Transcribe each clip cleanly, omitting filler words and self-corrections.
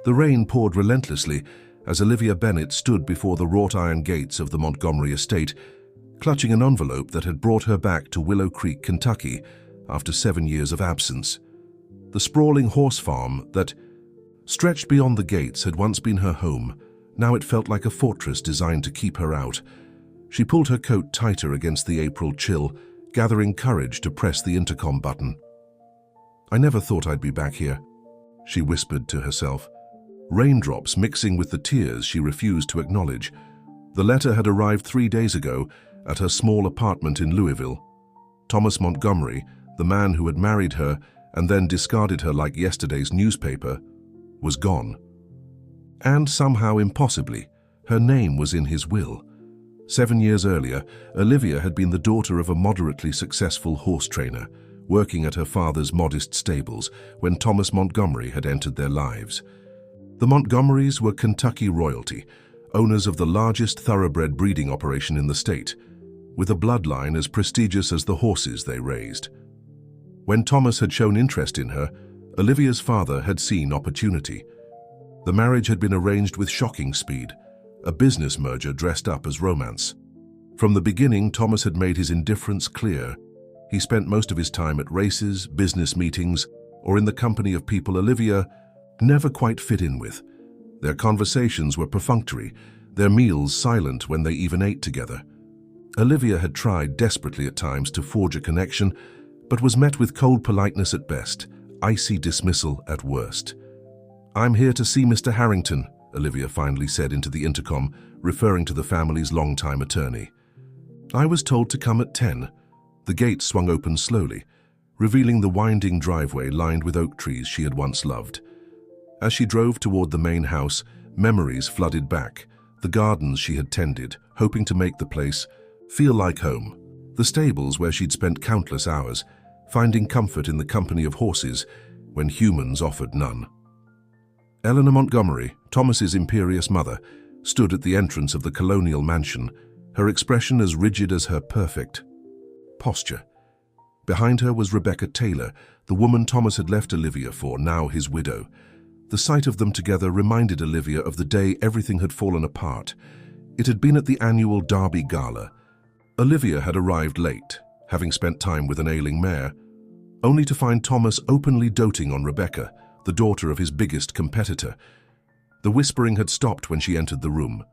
The rain poured relentlessly as Olivia Bennet stood before the wrought iron gates of the Montgomery estate, clutching an envelope that had brought her back to Willow Creek, Kentucky, after 7 years of absence. The sprawling horse farm that stretched beyond the gates had once been her home. Now it felt like a fortress designed to keep her out. She pulled her coat tighter against the April chill, gathering courage to press the intercom button. "I never thought I'd be back here," she whispered to herself, raindrops mixing with the tears she refused to acknowledge. The letter had arrived 3 days ago at her small apartment in Louisville. Thomas Montgomery, the man who had married her and then discarded her like yesterday's newspaper, was gone. And somehow, impossibly, her name was in his will. 7 years earlier, Olivia had been the daughter of a moderately successful horse trainer, working at her father's modest stables when Thomas Montgomery had entered their lives. The Montgomerys were Kentucky royalty, owners of the largest thoroughbred breeding operation in the state, with a bloodline as prestigious as the horses they raised. When Thomas had shown interest in her, Olivia's father had seen opportunity. The marriage had been arranged with shocking speed, a business merger dressed up as romance. From the beginning, Thomas had made his indifference clear. He spent most of his time at races, business meetings, or in the company of people Olivia never quite fit in with. Their conversations were perfunctory, their meals silent when they even ate together. Olivia had tried desperately at times to forge a connection, but was met with cold politeness at best, icy dismissal at worst. "I'm here to see Mr. Harrington," Olivia finally said into the intercom, referring to the family's longtime attorney. "I was told to come at 10. The gate swung open slowly, revealing the winding driveway lined with oak trees she had once loved. As she drove toward the main house, memories flooded back, the gardens she had tended, hoping to make the place feel like home, the stables where she'd spent countless hours, finding comfort in the company of horses when humans offered none. Eleanor Montgomery, Thomas's imperious mother, stood at the entrance of the colonial mansion, her expression as rigid as her perfect posture. Behind her was Rebecca Taylor, the woman Thomas had left Olivia for, now his widow. The sight of them together reminded Olivia of the day everything had fallen apart. It had been at the annual Derby Gala. Olivia had arrived late, having spent time with an ailing mare, only to find Thomas openly doting on Rebecca, the daughter of his biggest competitor. The whispering had stopped when she entered the room.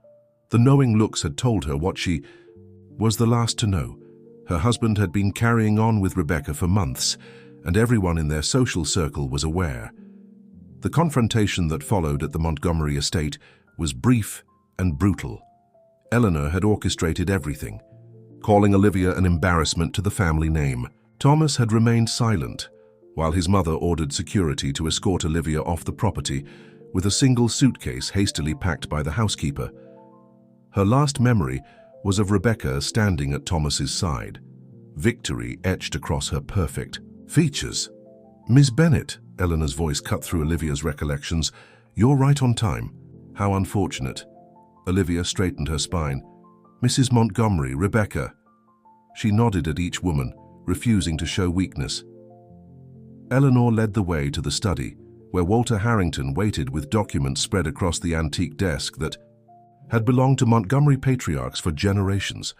The knowing looks had told her what she was the last to know. Her husband had been carrying on with Rebecca for months, and everyone in their social circle was aware. The confrontation that followed at the Montgomery estate was brief and brutal. Eleanor had orchestrated everything, calling Olivia an embarrassment to the family name. Thomas had remained silent, while his mother ordered security to escort Olivia off the property with a single suitcase hastily packed by the housekeeper. Her last memory was of Rebecca standing at Thomas's side, victory etched across her perfect features. "Miss Bennet," Eleanor's voice cut through Olivia's recollections. "You're right on time. How unfortunate." Olivia straightened her spine. "Mrs. Montgomery, Rebecca." She nodded at each woman, refusing to show weakness. Eleanor led the way to the study, where Walter Harrington waited with documents spread across the antique desk that had belonged to Montgomery patriarchs for generations.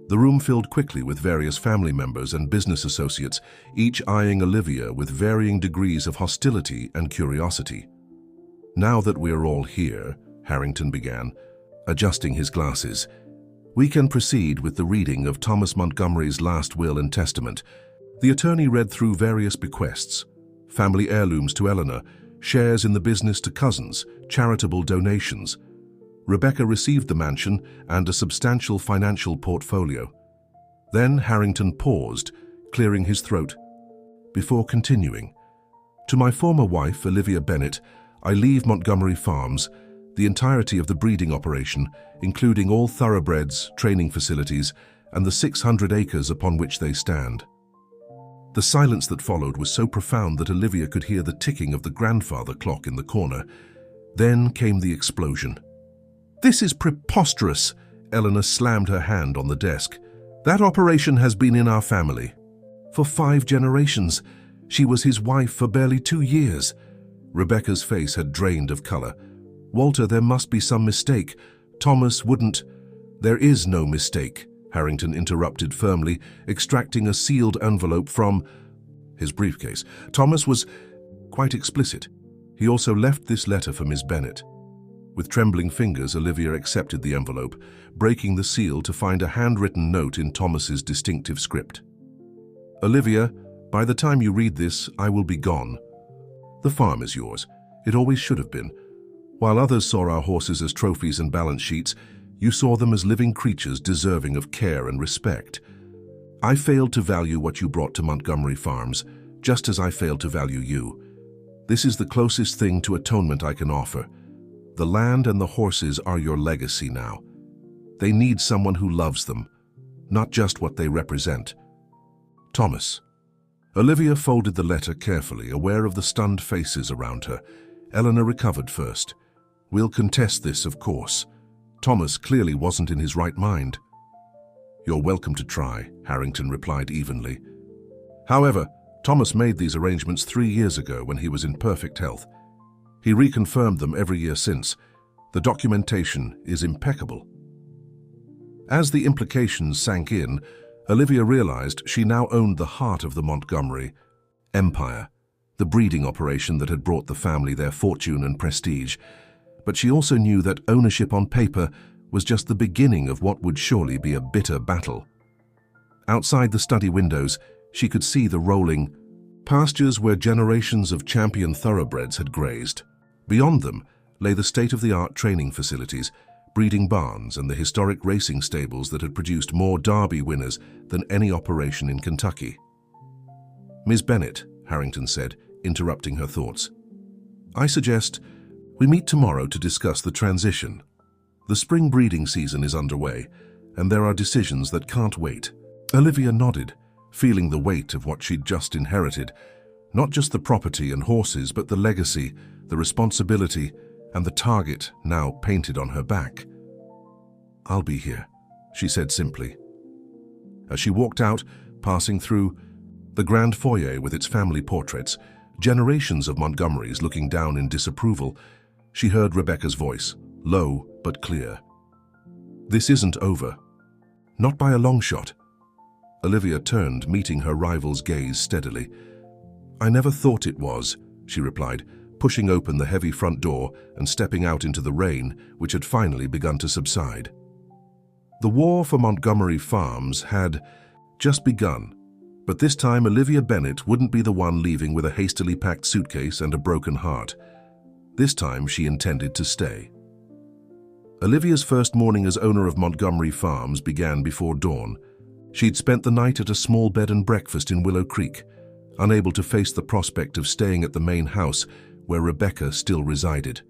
The room filled quickly with various family members and business associates, each eyeing Olivia with varying degrees of hostility and curiosity. "Now that we're all here," Harrington began, adjusting his glasses, "we can proceed with the reading of Thomas Montgomery's last will and testament." The attorney read through various bequests, family heirlooms to Eleanor, shares in the business to cousins, charitable donations. Rebecca received the mansion and a substantial financial portfolio. Then Harrington paused, clearing his throat, before continuing. "To my former wife, Olivia Bennet, I leave Montgomery Farms, the entirety of the breeding operation, including all thoroughbreds, training facilities, and the 600 acres upon which they stand." The silence that followed was so profound that Olivia could hear the ticking of the grandfather clock in the corner. Then came the explosion. "This is preposterous!" Eleanor slammed her hand on the desk. "That operation has been in our family for 5 generations. She was his wife for barely 2 years. Rebecca's face had drained of color. "Walter, there must be some mistake. Thomas wouldn't—" "There is no mistake," Harrington interrupted firmly, extracting a sealed envelope from his briefcase. "Thomas was quite explicit. He also left this letter for Miss Bennet." With trembling fingers, Olivia accepted the envelope, breaking the seal to find a handwritten note in Thomas's distinctive script. "Olivia, by the time you read this, I will be gone. The farm is yours. It always should have been. While others saw our horses as trophies and balance sheets, you saw them as living creatures deserving of care and respect. I failed to value what you brought to Montgomery Farms, just as I failed to value you. This is the closest thing to atonement I can offer. The land and the horses are your legacy now. They need someone who loves them, not just what they represent. Thomas." Olivia folded the letter carefully, aware of the stunned faces around her. Eleanor recovered first. "We'll contest this, of course. Thomas clearly wasn't in his right mind." "You're welcome to try," Harrington replied evenly. "However, Thomas made these arrangements 3 years ago when he was in perfect health. He reconfirmed them every year since. The documentation is impeccable." As the implications sank in, Olivia realized she now owned the heart of the Montgomery empire, the breeding operation that had brought the family their fortune and prestige. But she also knew that ownership on paper was just the beginning of what would surely be a bitter battle. Outside the study windows, she could see the rolling pastures where generations of champion thoroughbreds had grazed. Beyond them lay the state-of-the-art training facilities, breeding barns, and the historic racing stables that had produced more Derby winners than any operation in Kentucky. "Miss Bennet," Harrington said, interrupting her thoughts, "I suggest we meet tomorrow to discuss the transition. The spring breeding season is underway, and there are decisions that can't wait." Olivia nodded, feeling the weight of what she'd just inherited. Not just the property and horses, but the legacy, the responsibility, and the target now painted on her back. "I'll be here," she said simply. As she walked out, passing through the grand foyer with its family portraits, generations of Montgomerys looking down in disapproval, she heard Rebecca's voice, low but clear. "This isn't over. Not by a long shot." Olivia turned, meeting her rival's gaze steadily. "I never thought it was," she replied, pushing open the heavy front door and stepping out into the rain, which had finally begun to subside. The war for Montgomery Farms had just begun, but this time Olivia Bennet wouldn't be the one leaving with a hastily packed suitcase and a broken heart. This time she intended to stay. Olivia's first morning as owner of Montgomery Farms began before dawn. She'd spent the night at a small bed and breakfast in Willow Creek, unable to face the prospect of staying at the main house where Rebecca still resided.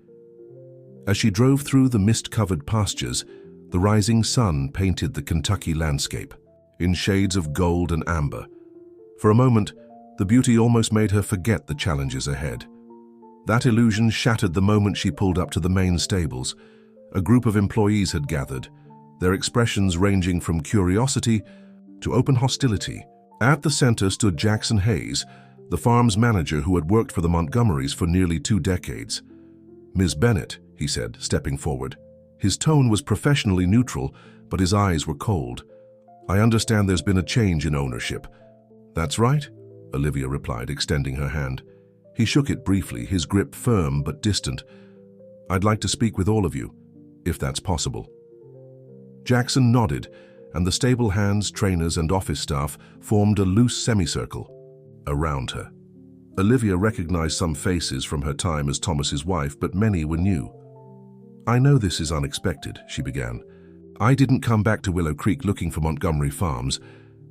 As she drove through the mist-covered pastures, the rising sun painted the Kentucky landscape in shades of gold and amber. For a moment, the beauty almost made her forget the challenges ahead. That illusion shattered the moment she pulled up to the main stables. A group of employees had gathered, their expressions ranging from curiosity to open hostility. At the center stood Jackson Hayes, the farm's manager who had worked for the Montgomerys for nearly 2 decades. "Miss Bennet," he said, stepping forward. His tone was professionally neutral, but his eyes were cold. "I understand there's been a change in ownership." "That's right," Olivia replied, extending her hand. He shook it briefly, his grip firm but distant. "I'd like to speak with all of you, if that's possible." Jackson nodded, and the stable hands, trainers, and office staff formed a loose semicircle around her. Olivia recognized some faces from her time as Thomas's wife, but many were new. "I know this is unexpected," she began. "I didn't come back to Willow Creek looking for Montgomery Farms,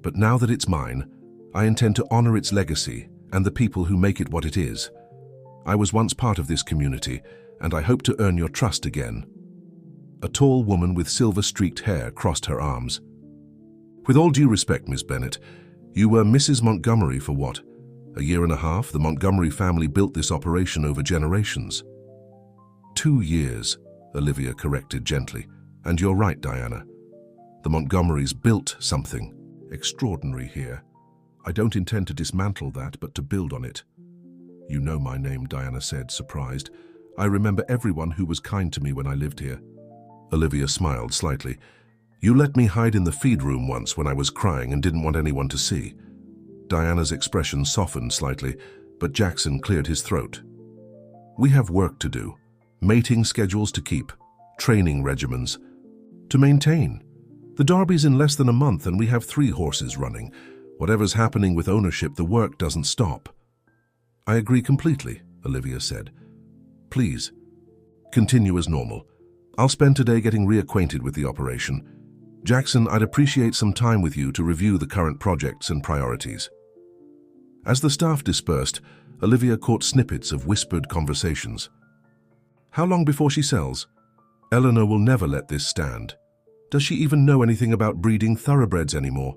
but now that it's mine, I intend to honor its legacy and the people who make it what it is. I was once part of this community, and I hope to earn your trust again." A tall woman with silver-streaked hair crossed her arms. "With all due respect, Miss Bennet, you were Mrs. Montgomery for what? A year and a half? The Montgomery family built this operation over generations." 2 years, Olivia corrected gently. "And you're right, Diana. The Montgomerys built something extraordinary here. I don't intend to dismantle that, but to build on it. You know my name, Diana said, surprised. I remember everyone who was kind to me when I lived here. Olivia smiled slightly. You let me hide in the feed room once when I was crying and didn't want anyone to see. Diana's expression softened slightly, but Jackson cleared his throat. We have work to do. Mating schedules to keep. Training regimens to maintain. The derby's in less than a month and we have 3 horses running. Whatever's happening with ownership, the work doesn't stop. I agree completely, Olivia said. Please, continue as normal. I'll spend today getting reacquainted with the operation. Jackson, I'd appreciate some time with you to review the current projects and priorities. As the staff dispersed, Olivia caught snippets of whispered conversations. How long before she sells? Eleanor will never let this stand. Does she even know anything about breeding thoroughbreds anymore?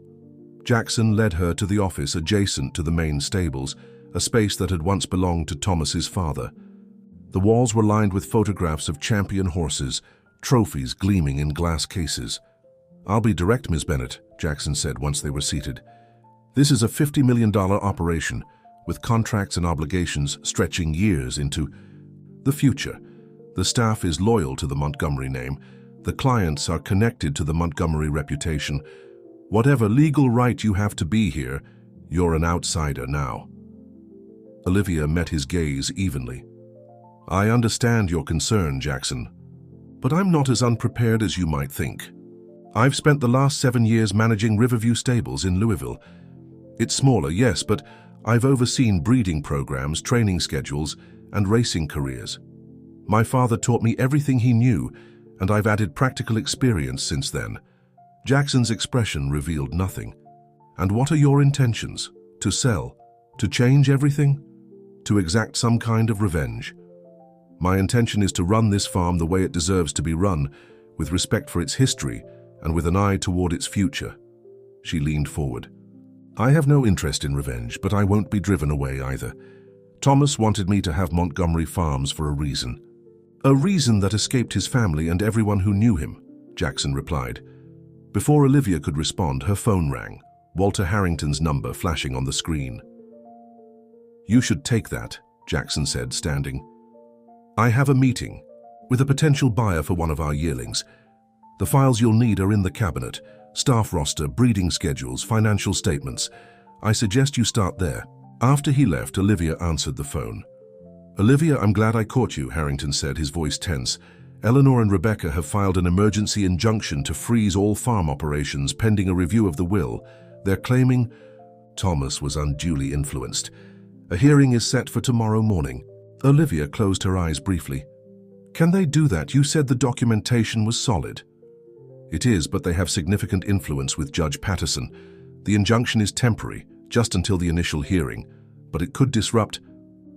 Jackson led her to the office adjacent to the main stables, a space that had once belonged to Thomas's father. The walls were lined with photographs of champion horses, trophies gleaming in glass cases. I'll be direct, Ms. Bennett, Jackson said once they were seated. This is a $50 million operation, with contracts and obligations stretching years into the future. The staff is loyal to the Montgomery name. The clients are connected to the Montgomery reputation. Whatever legal right you have to be here, you're an outsider now. Olivia met his gaze evenly. I understand your concern, Jackson, but I'm not as unprepared as you might think. I've spent the last 7 years managing Riverview Stables in Louisville. It's smaller, yes, but I've overseen breeding programs, training schedules, and racing careers. My father taught me everything he knew, and I've added practical experience since then. Jackson's expression revealed nothing. And what are your intentions? To sell? To change everything? To exact some kind of revenge? My intention is to run this farm the way it deserves to be run, with respect for its history and with an eye toward its future. She leaned forward. I have no interest in revenge, but I won't be driven away either. Thomas wanted me to have Montgomery Farms for a reason. A reason that escaped his family and everyone who knew him, Jackson replied. Before Olivia could respond, her phone rang, Walter Harrington's number flashing on the screen. You should take that, Jackson said, standing. I have a meeting with a potential buyer for one of our yearlings. The files you'll need are in the cabinet. Staff roster, breeding schedules, financial statements. I suggest you start there. After he left, Olivia answered the phone. Olivia, I'm glad I caught you, Harrington said, his voice tense. Eleanor and Rebecca have filed an emergency injunction to freeze all farm operations pending a review of the will. They're claiming Thomas was unduly influenced. A hearing is set for tomorrow morning. Olivia closed her eyes briefly. Can they do that? You said the documentation was solid. It is, but they have significant influence with Judge Patterson. The injunction is temporary, just until the initial hearing, but it could disrupt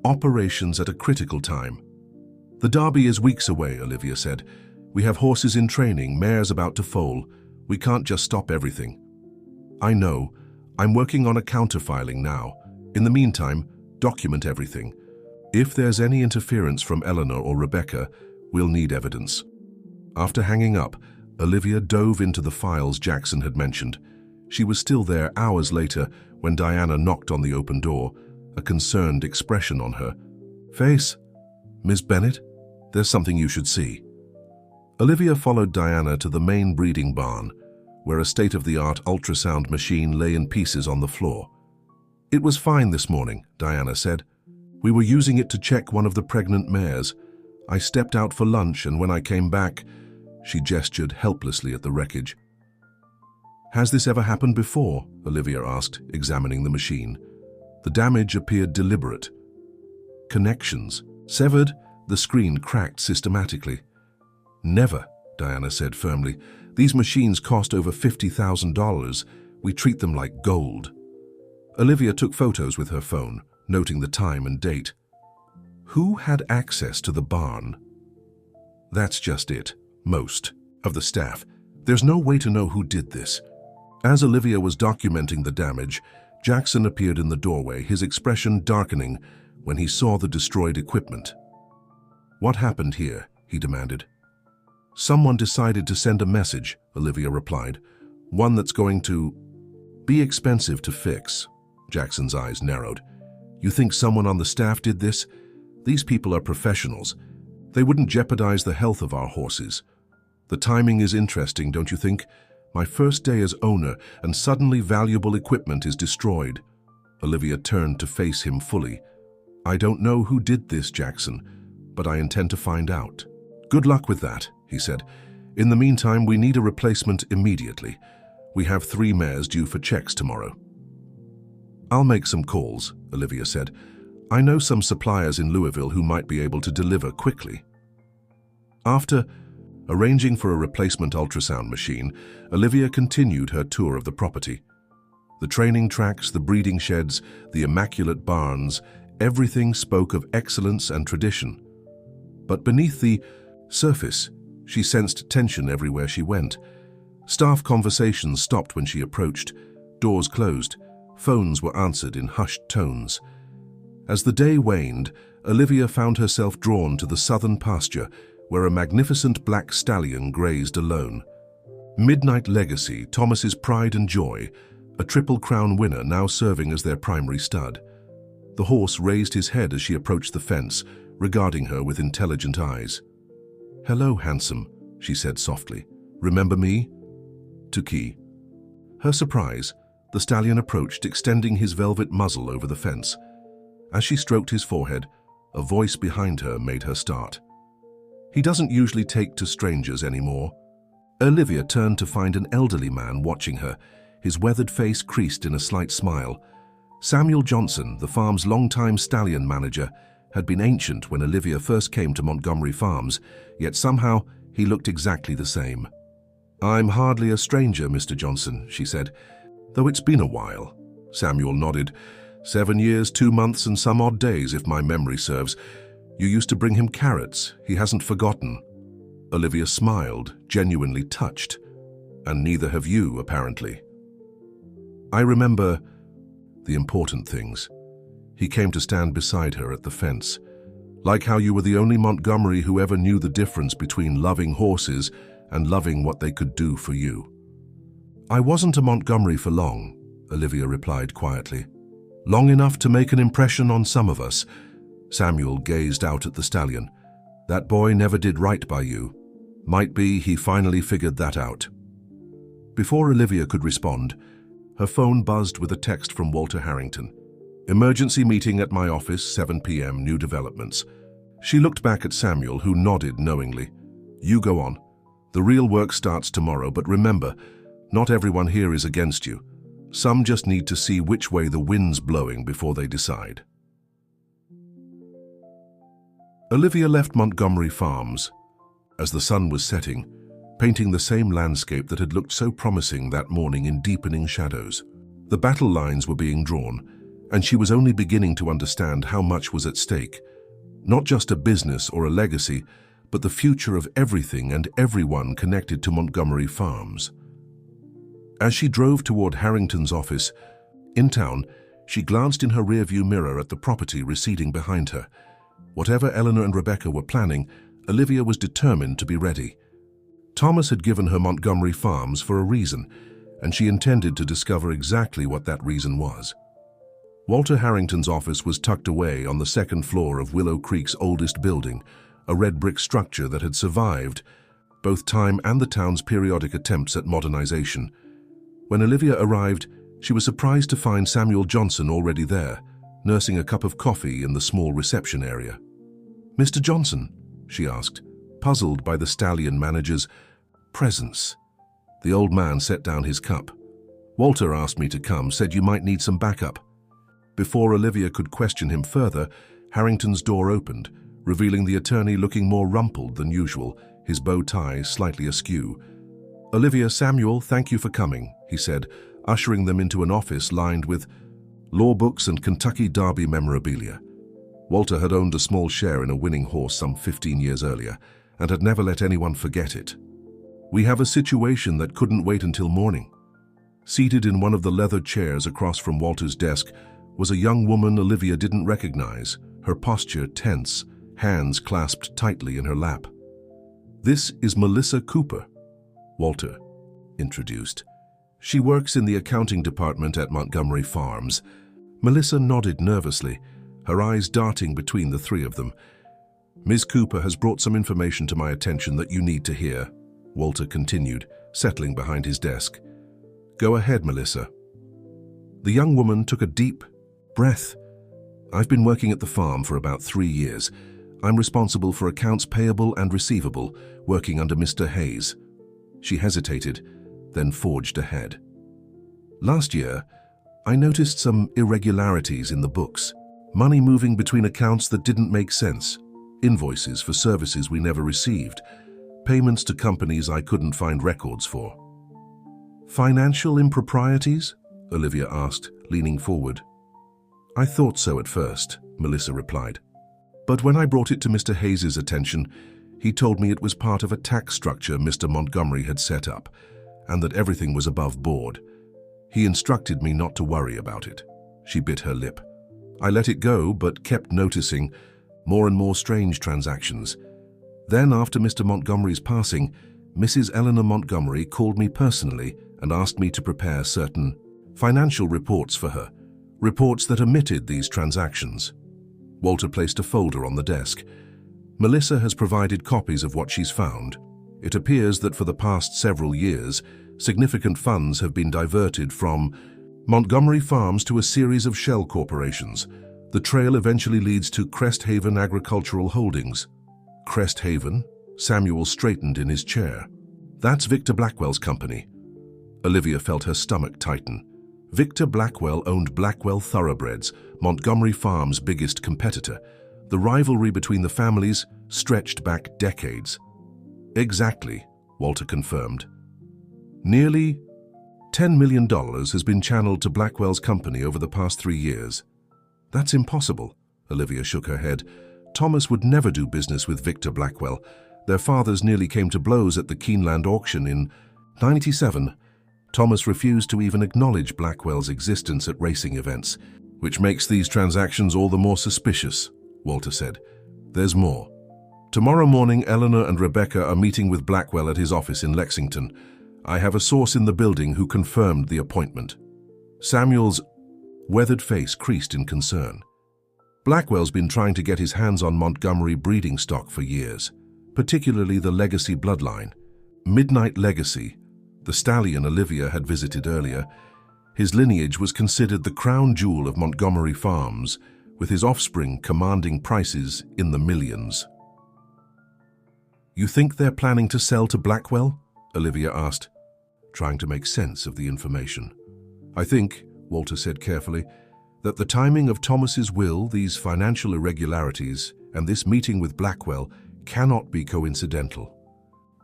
operations at a critical time. The derby is weeks away, Olivia said. We have horses in training, mares about to foal. We can't just stop everything. I know. I'm working on a counterfiling now. In the meantime, document everything. If there's any interference from Eleanor or Rebecca, we'll need evidence. After hanging up, Olivia dove into the files Jackson had mentioned. She was still there hours later when Diana knocked on the open door, a concerned expression on her face. Miss Bennett, there's something you should see. Olivia followed Diana to the main breeding barn, where a state-of-the-art ultrasound machine lay in pieces on the floor. It was fine this morning, Diana said. We were using it to check one of the pregnant mares. I stepped out for lunch, and when I came back, she gestured helplessly at the wreckage. Has this ever happened before? Olivia asked, examining the machine. The damage appeared deliberate. Connections severed, the screen cracked systematically. Never, Diana said firmly. These machines cost over $50,000. We treat them like gold. Olivia took photos with her phone, noting the time and date. Who had access to the barn? That's just it. Most of the staff. There's no way to know who did this. As Olivia was documenting the damage, Jackson appeared in the doorway, his expression darkening when he saw the destroyed equipment. What happened here? He demanded. Someone decided to send a message, Olivia replied. One that's going to be expensive to fix. Jackson's eyes narrowed. You think someone on the staff did this? These people are professionals. They wouldn't jeopardize the health of our horses. The timing is interesting, don't you think? My first day as owner, and suddenly valuable equipment is destroyed. Olivia turned to face him fully. I don't know who did this, Jackson, but I intend to find out. Good luck with that, he said. In the meantime, we need a replacement immediately. We have 3 mares due for checks tomorrow. I'll make some calls, Olivia said. I know some suppliers in Louisville who might be able to deliver quickly. After arranging for a replacement ultrasound machine, Olivia continued her tour of the property. The training tracks, the breeding sheds, the immaculate barns, everything spoke of excellence and tradition. But beneath the surface, she sensed tension everywhere she went. Staff conversations stopped when she approached. Doors closed. Phones were answered in hushed tones. As the day waned, Olivia found herself drawn to the southern pasture, where a magnificent black stallion grazed alone. Midnight Legacy, Thomas's pride and joy, a Triple Crown winner now serving as their primary stud. The horse raised his head as she approached the fence, regarding her with intelligent eyes. Hello, handsome, she said softly. Remember me? To Key. Her surprise, the stallion approached, extending his velvet muzzle over the fence. As she stroked his forehead, a voice behind her made her start. He doesn't usually take to strangers anymore. Olivia turned to find an elderly man watching her, his weathered face creased in a slight smile. Samuel Johnson, the farm's longtime stallion manager, had been ancient when Olivia first came to Montgomery Farms, yet somehow he looked exactly the same. I'm hardly a stranger, Mr. Johnson, she said, though it's been a while. Samuel nodded. 7 years, 2 months, and some odd days, if my memory serves. You used to bring him carrots. He hasn't forgotten. Olivia smiled, genuinely touched. And neither have you, apparently. I remember the important things. He came to stand beside her at the fence. Like how you were the only Montgomery who ever knew the difference between loving horses and loving what they could do for you. I wasn't a Montgomery for long, Olivia replied quietly. Long enough to make an impression on some of us. Samuel gazed out at the stallion. That boy never did right by you. Might be he finally figured that out. Before Olivia could respond, her phone buzzed with a text from Walter Harrington. Emergency meeting at my office, 7 p.m., new developments. She looked back at Samuel, who nodded knowingly. You go on. The real work starts tomorrow, but remember, not everyone here is against you. Some just need to see which way the wind's blowing before they decide. Olivia left Montgomery Farms as the sun was setting, painting the same landscape that had looked so promising that morning in deepening shadows. The battle lines were being drawn, and she was only beginning to understand how much was at stake. Not just a business or a legacy, but the future of everything and everyone connected to Montgomery Farms. As she drove toward Harrington's office, in town, she glanced in her rearview mirror at the property receding behind her. Whatever Eleanor and Rebecca were planning, Olivia was determined to be ready. Thomas had given her Montgomery Farms for a reason, and she intended to discover exactly what that reason was. Walter Harrington's office was tucked away on the second floor of Willow Creek's oldest building, a red brick structure that had survived both time and the town's periodic attempts at modernization. When Olivia arrived, she was surprised to find Samuel Johnson already there, nursing a cup of coffee in the small reception area. Mr. Johnson, she asked, puzzled by the stallion manager's presence. The old man set down his cup. Walter asked me to come, said you might need some backup. Before Olivia could question him further, Harrington's door opened, revealing the attorney looking more rumpled than usual, his bow tie slightly askew. Olivia, Samuel, thank you for coming, he said, ushering them into an office lined with law books and Kentucky Derby memorabilia. Walter had owned a small share in a winning horse some 15 years earlier and had never let anyone forget it. We have a situation that couldn't wait until morning. Seated in one of the leather chairs across from Walter's desk was a young woman Olivia didn't recognize, her posture tense, hands clasped tightly in her lap. This is Melissa Cooper, Walter introduced. She works in the accounting department at Montgomery Farms. Melissa nodded nervously, her eyes darting between the three of them. "Ms. Cooper has brought some information to my attention that you need to hear," Walter continued, settling behind his desk. "Go ahead, Melissa." The young woman took a deep breath. "I've been working at the farm for about 3 years. I'm responsible for accounts payable and receivable, working under Mr. Hayes." She hesitated, then forged ahead. "Last year, I noticed some irregularities in the books. Money moving between accounts that didn't make sense. Invoices for services we never received. Payments to companies I couldn't find records for." "Financial improprieties?" Olivia asked, leaning forward. "I thought so at first," Melissa replied. "But when I brought it to Mr. Hayes's attention, he told me it was part of a tax structure Mr. Montgomery had set up, and that everything was above board. He instructed me not to worry about it." She bit her lip. "I let it go, but kept noticing more and more strange transactions. Then, after Mr. Montgomery's passing, Mrs. Eleanor Montgomery called me personally and asked me to prepare certain financial reports for her, reports that omitted these transactions." Walter placed a folder on the desk. "Melissa has provided copies of what she's found. It appears that for the past several years, significant funds have been diverted from Montgomery Farms to a series of shell corporations. The trail eventually leads to Cresthaven Agricultural Holdings." "Cresthaven?" Samuel straightened in his chair. "That's Victor Blackwell's company." Olivia felt her stomach tighten. Victor Blackwell owned Blackwell Thoroughbreds, Montgomery Farms' biggest competitor. The rivalry between the families stretched back decades. "Exactly," Walter confirmed. "Nearly $10 million has been channeled to Blackwell's company over the past 3 years." "That's impossible," Olivia shook her head. "Thomas would never do business with Victor Blackwell. Their fathers nearly came to blows at the Keeneland auction in '97. Thomas refused to even acknowledge Blackwell's existence at racing events, which makes these transactions all the more suspicious," Walter said. "There's more. Tomorrow morning, Eleanor and Rebecca are meeting with Blackwell at his office in Lexington. I have a source in the building who confirmed the appointment." Samuel's weathered face creased in concern. "Blackwell's been trying to get his hands on Montgomery breeding stock for years, particularly the Legacy bloodline. Midnight Legacy, the stallion Olivia had visited earlier. His lineage was considered the crown jewel of Montgomery Farms, with his offspring commanding prices in the millions." "You think they're planning to sell to Blackwell?" Olivia asked, trying to make sense of the information. "I think," Walter said carefully, "that the timing of Thomas's will, these financial irregularities, and this meeting with Blackwell cannot be coincidental.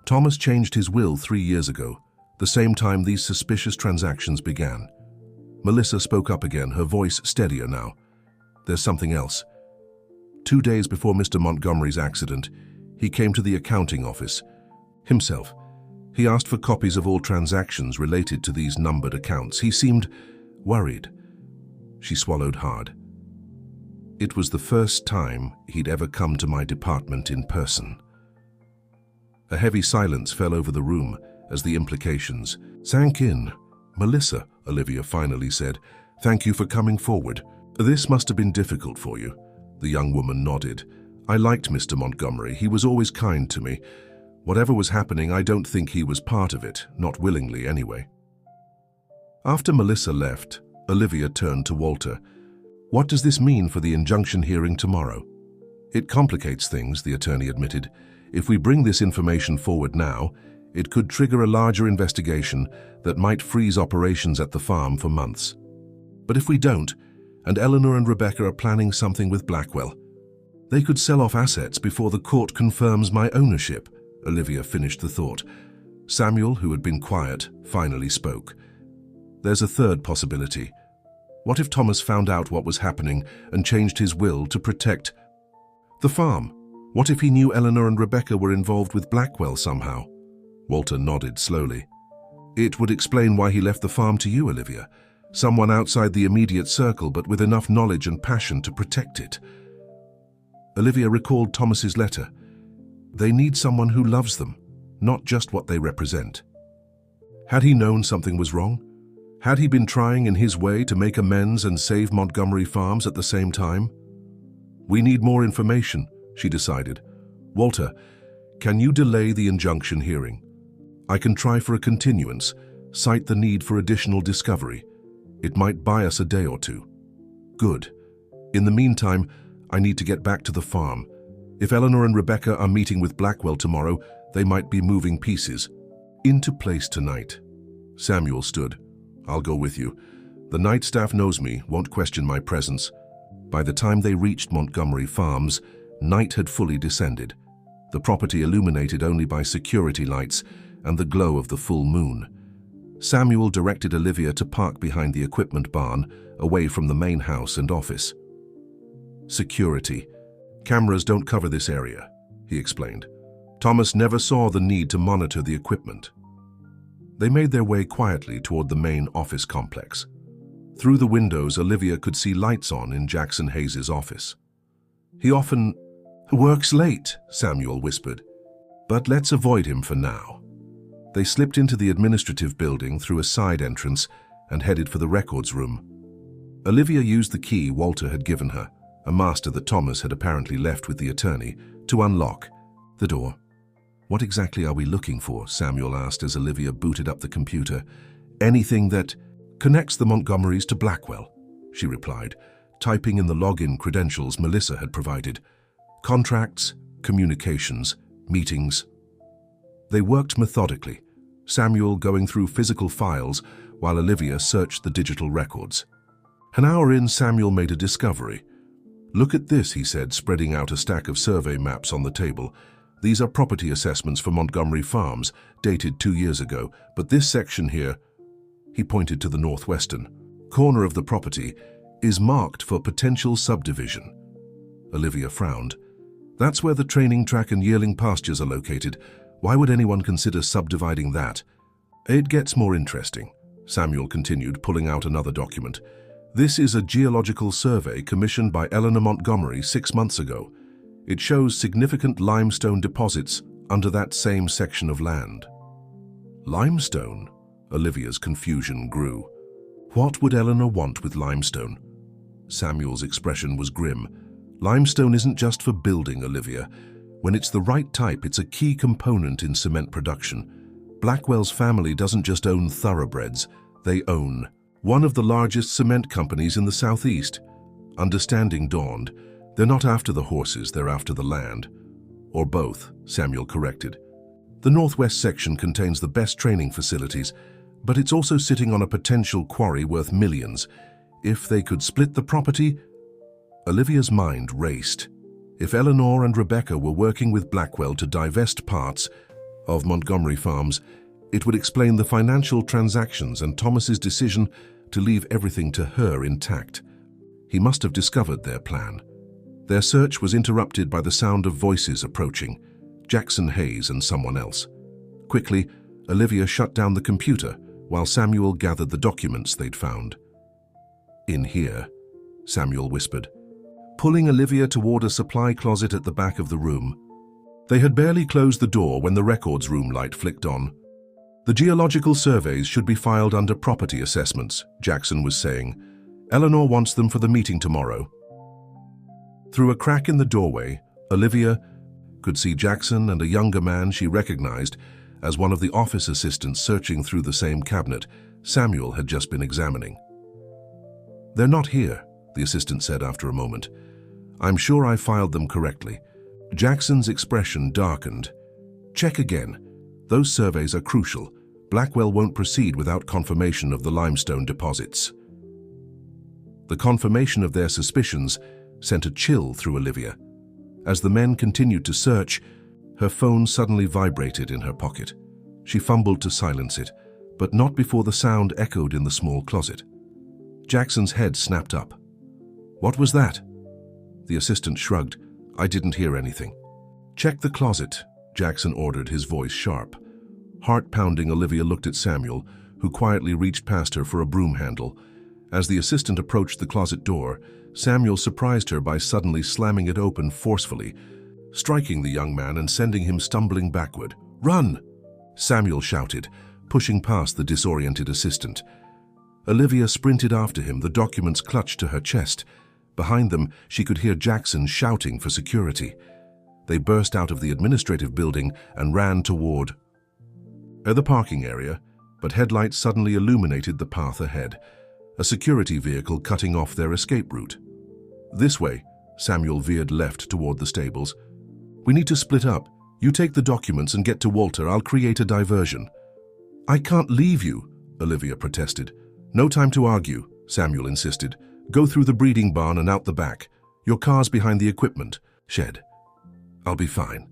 Thomas changed his will 3 years ago, the same time these suspicious transactions began." Melissa spoke up again, her voice steadier now. "There's something else. 2 days before Mr. Montgomery's accident, he came to the accounting office. Himself. He asked for copies of all transactions related to these numbered accounts. He seemed worried." She swallowed hard. "It was the first time he'd ever come to my department in person." A heavy silence fell over the room as the implications sank in. "Melissa," Olivia finally said, "thank you for coming forward. This must have been difficult for you." The young woman nodded. "I liked Mr. Montgomery. He was always kind to me. Whatever was happening, I don't think he was part of it, not willingly anyway." After Melissa left, Olivia turned to Walter. "What does this mean for the injunction hearing tomorrow?" "It complicates things," the attorney admitted. "If we bring this information forward now, it could trigger a larger investigation that might freeze operations at the farm for months. But if we don't, and Eleanor and Rebecca are planning something with Blackwell, they could sell off assets before the court confirms my ownership." Olivia finished the thought. Samuel, who had been quiet, finally spoke. "There's a third possibility. What if Thomas found out what was happening and changed his will to protect the farm? What if he knew Eleanor and Rebecca were involved with Blackwell somehow?" Walter nodded slowly. "It would explain why he left the farm to you, Olivia. Someone outside the immediate circle, but with enough knowledge and passion to protect it." Olivia recalled Thomas's letter. They need someone who loves them, not just what they represent. Had he known something was wrong? Had he been trying in his way to make amends and save Montgomery Farms at the same time? We need more information, she decided. Walter, can you delay the injunction hearing? I can try for a continuance, cite the need for additional discovery. It might buy us a day or two. Good. In the meantime, I need to get back to the farm. If Eleanor and Rebecca are meeting with Blackwell tomorrow, they might be moving pieces. Into place tonight. Samuel stood. I'll go with you. The night staff knows me, won't question my presence. By the time they reached Montgomery Farms, night had fully descended, the property illuminated only by security lights and the glow of the full moon. Samuel directed Olivia to park behind the equipment barn, away from the main house and office. Security. Cameras don't cover this area, he explained. Thomas never saw the need to monitor the equipment. They made their way quietly toward the main office complex. Through the windows, Olivia could see lights on in Jackson Hayes' office. He often works late, Samuel whispered, but let's avoid him for now. They slipped into the administrative building through a side entrance and headed for the records room. Olivia used the key Walter had given her, a master that Thomas had apparently left with the attorney, to unlock the door. What exactly are we looking for? Samuel asked as Olivia booted up the computer. Anything that connects the Montgomerys to Blackwell, she replied, typing in the login credentials Melissa had provided. Contracts, communications, meetings. They worked methodically, Samuel going through physical files while Olivia searched the digital records. An hour in, Samuel made a discovery. Look at this, he said, spreading out a stack of survey maps on the table. These are property assessments for Montgomery Farms, dated 2 years ago, but this section here, he pointed to the northwestern corner of the property, is marked for potential subdivision. Olivia frowned. That's where the training track and yearling pastures are located. Why would anyone consider subdividing that? It gets more interesting, Samuel continued, pulling out another document. This is a geological survey commissioned by Eleanor Montgomery 6 months ago. It shows significant limestone deposits under that same section of land. Limestone? Olivia's confusion grew. What would Eleanor want with limestone? Samuel's expression was grim. Limestone isn't just for building, Olivia. When it's the right type, it's a key component in cement production. Blackwell's family doesn't just own thoroughbreds, they own one of the largest cement companies in the southeast. Understanding dawned. They're not after the horses, they're after the land. Or both, Samuel corrected. The northwest section contains the best training facilities, but it's also sitting on a potential quarry worth millions. If they could split the property, Olivia's mind raced. If Eleanor and Rebecca were working with Blackwell to divest parts of Montgomery Farms, it would explain the financial transactions and Thomas's decision to leave everything to her intact. He must have discovered their plan. Their search was interrupted by the sound of voices approaching, Jackson Hayes and someone else. Quickly, Olivia shut down the computer while Samuel gathered the documents they'd found. In here, Samuel whispered, pulling Olivia toward a supply closet at the back of the room. They had barely closed the door when the records room light flicked on. The geological surveys should be filed under property assessments, Jackson was saying. Eleanor wants them for the meeting tomorrow. Through a crack in the doorway, Olivia could see Jackson and a younger man she recognized as one of the office assistants searching through the same cabinet Samuel had just been examining. They're not here, the assistant said after a moment. I'm sure I filed them correctly. Jackson's expression darkened. Check again. Those surveys are crucial. Blackwell won't proceed without confirmation of the limestone deposits. The confirmation of their suspicions sent a chill through Olivia. As the men continued to search, her phone suddenly vibrated in her pocket. She fumbled to silence it, but not before the sound echoed in the small closet. Jackson's head snapped up. What was that? The assistant shrugged. I didn't hear anything. Check the closet, Jackson ordered, his voice sharp. Heart-pounding, Olivia looked at Samuel, who quietly reached past her for a broom handle. As the assistant approached the closet door, Samuel surprised her by suddenly slamming it open forcefully, striking the young man and sending him stumbling backward. Run! Samuel shouted, pushing past the disoriented assistant. Olivia sprinted after him, the documents clutched to her chest, Behind them, she could hear Jackson shouting for security. They burst out of the administrative building and ran toward the parking area, but headlights suddenly illuminated the path ahead, a security vehicle cutting off their escape route. "This way," Samuel veered left toward the stables. "We need to split up. You take the documents and get to Walter. I'll create a diversion." "I can't leave you," Olivia protested. "No time to argue," Samuel insisted. "Go through the breeding barn and out the back. Your car's behind the equipment shed." "I'll be fine."